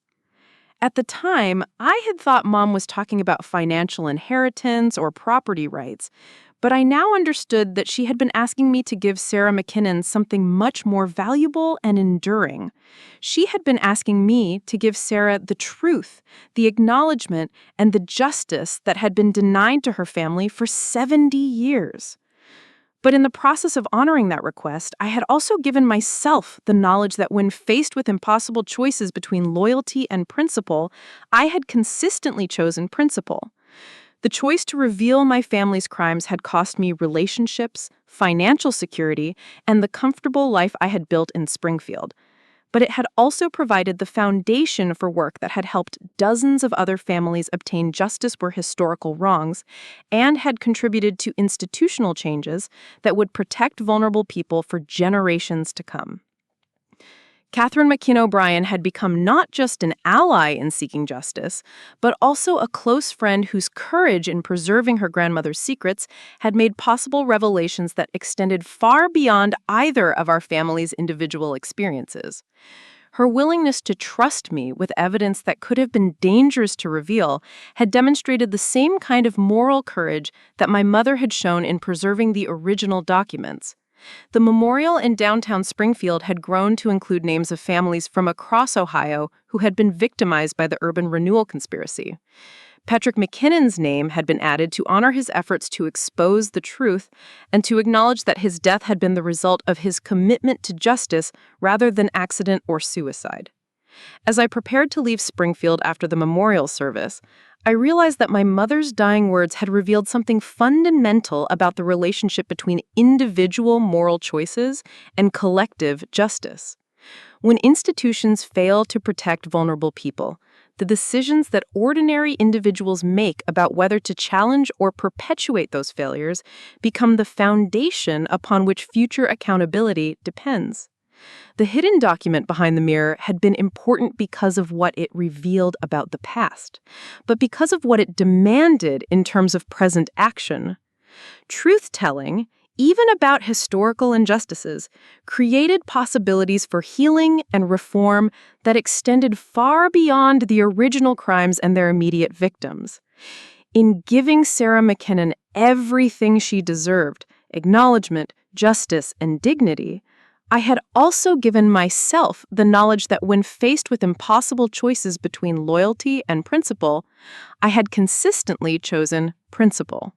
At the time, I had thought Mom was talking about financial inheritance or property rights, but I now understood that she had been asking me to give Sarah McKinnon something much more valuable and enduring. She had been asking me to give Sarah the truth, the acknowledgement, and the justice that had been denied to her family for 70 years. But in the process of honoring that request, I had also given myself the knowledge that when faced with impossible choices between loyalty and principle, I had consistently chosen principle. The choice to reveal my family's crimes had cost me relationships, financial security, and the comfortable life I had built in Springfield. But it had also provided the foundation for work that had helped dozens of other families obtain justice for historical wrongs and had contributed to institutional changes that would protect vulnerable people for generations to come. Catherine McKinn O'Brien had become not just an ally in seeking justice, but also a close friend whose courage in preserving her grandmother's secrets had made possible revelations that extended far beyond either of our family's individual experiences. Her willingness to trust me with evidence that could have been dangerous to reveal had demonstrated the same kind of moral courage that my mother had shown in preserving the original documents. The memorial in downtown Springfield had grown to include names of families from across Ohio who had been victimized by the urban renewal conspiracy. Patrick McKinnon's name had been added to honor his efforts to expose the truth and to acknowledge that his death had been the result of his commitment to justice rather than accident or suicide. As I prepared to leave Springfield after the memorial service, I realized that my mother's dying words had revealed something fundamental about the relationship between individual moral choices and collective justice. When institutions fail to protect vulnerable people, the decisions that ordinary individuals make about whether to challenge or perpetuate those failures become the foundation upon which future accountability depends. The hidden document behind the mirror had been important because of what it revealed about the past, but because of what it demanded in terms of present action. Truth-telling, even about historical injustices, created possibilities for healing and reform that extended far beyond the original crimes and their immediate victims. In giving Sarah McKinnon everything she deserved, acknowledgement, justice, and dignity, I had also given myself the knowledge that when faced with impossible choices between loyalty and principle, I had consistently chosen principle.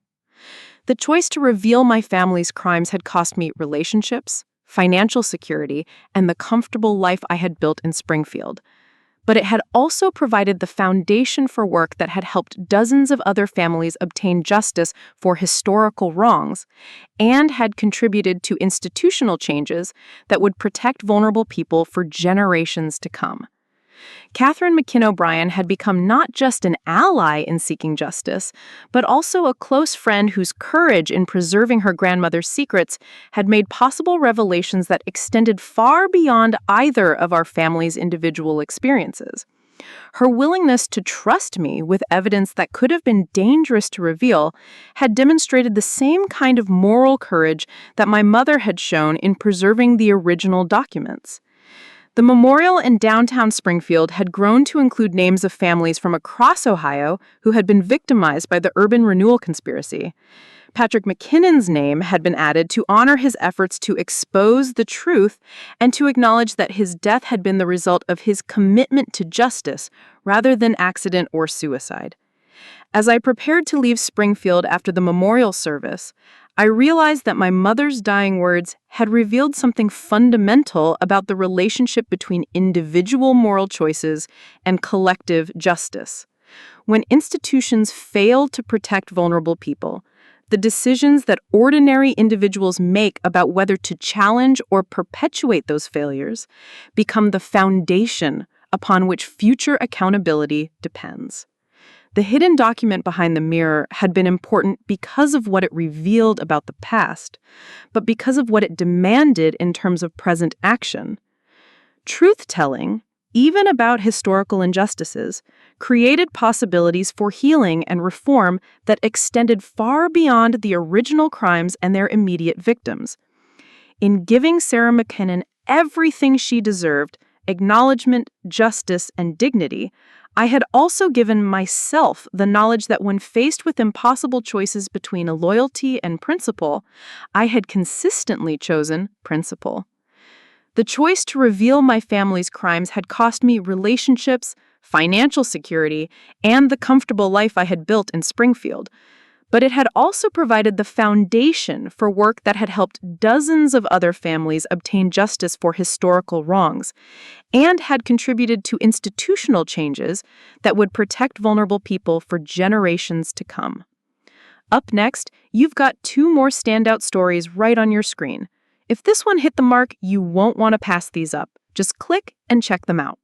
The choice to reveal my family's crimes had cost me relationships, financial security, and the comfortable life I had built in Springfield. But it had also provided the foundation for work that had helped dozens of other families obtain justice for historical wrongs and had contributed to institutional changes that would protect vulnerable people for generations to come. Catherine McKinn O'Brien had become not just an ally in seeking justice, but also a close friend whose courage in preserving her grandmother's secrets had made possible revelations that extended far beyond either of our family's individual experiences. Her willingness to trust me with evidence that could have been dangerous to reveal had demonstrated the same kind of moral courage that my mother had shown in preserving the original documents. The memorial in downtown Springfield had grown to include names of families from across Ohio who had been victimized by the urban renewal conspiracy. Patrick McKinnon's name had been added to honor his efforts to expose the truth and to acknowledge that his death had been the result of his commitment to justice rather than accident or suicide. As I prepared to leave Springfield after the memorial service, I realized that my mother's dying words had revealed something fundamental about the relationship between individual moral choices and collective justice. When institutions fail to protect vulnerable people, the decisions that ordinary individuals make about whether to challenge or perpetuate those failures become the foundation upon which future accountability depends. The hidden document behind the mirror had been important because of what it revealed about the past, but because of what it demanded in terms of present action. Truth-telling, even about historical injustices, created possibilities for healing and reform that extended far beyond the original crimes and their immediate victims. In giving Sarah McKinnon everything she deserved, acknowledgement, justice, and dignity, I had also given myself the knowledge that when faced with impossible choices between a loyalty and principle, I had consistently chosen principle. The choice to reveal my family's crimes had cost me relationships, financial security, and the comfortable life I had built in Springfield. But it had also provided the foundation for work that had helped dozens of other families obtain justice for historical wrongs, and had contributed to institutional changes that would protect vulnerable people for generations to come. Up next, you've got 2 more standout stories right on your screen. If this one hit the mark, you won't want to pass these up. Just click and check them out.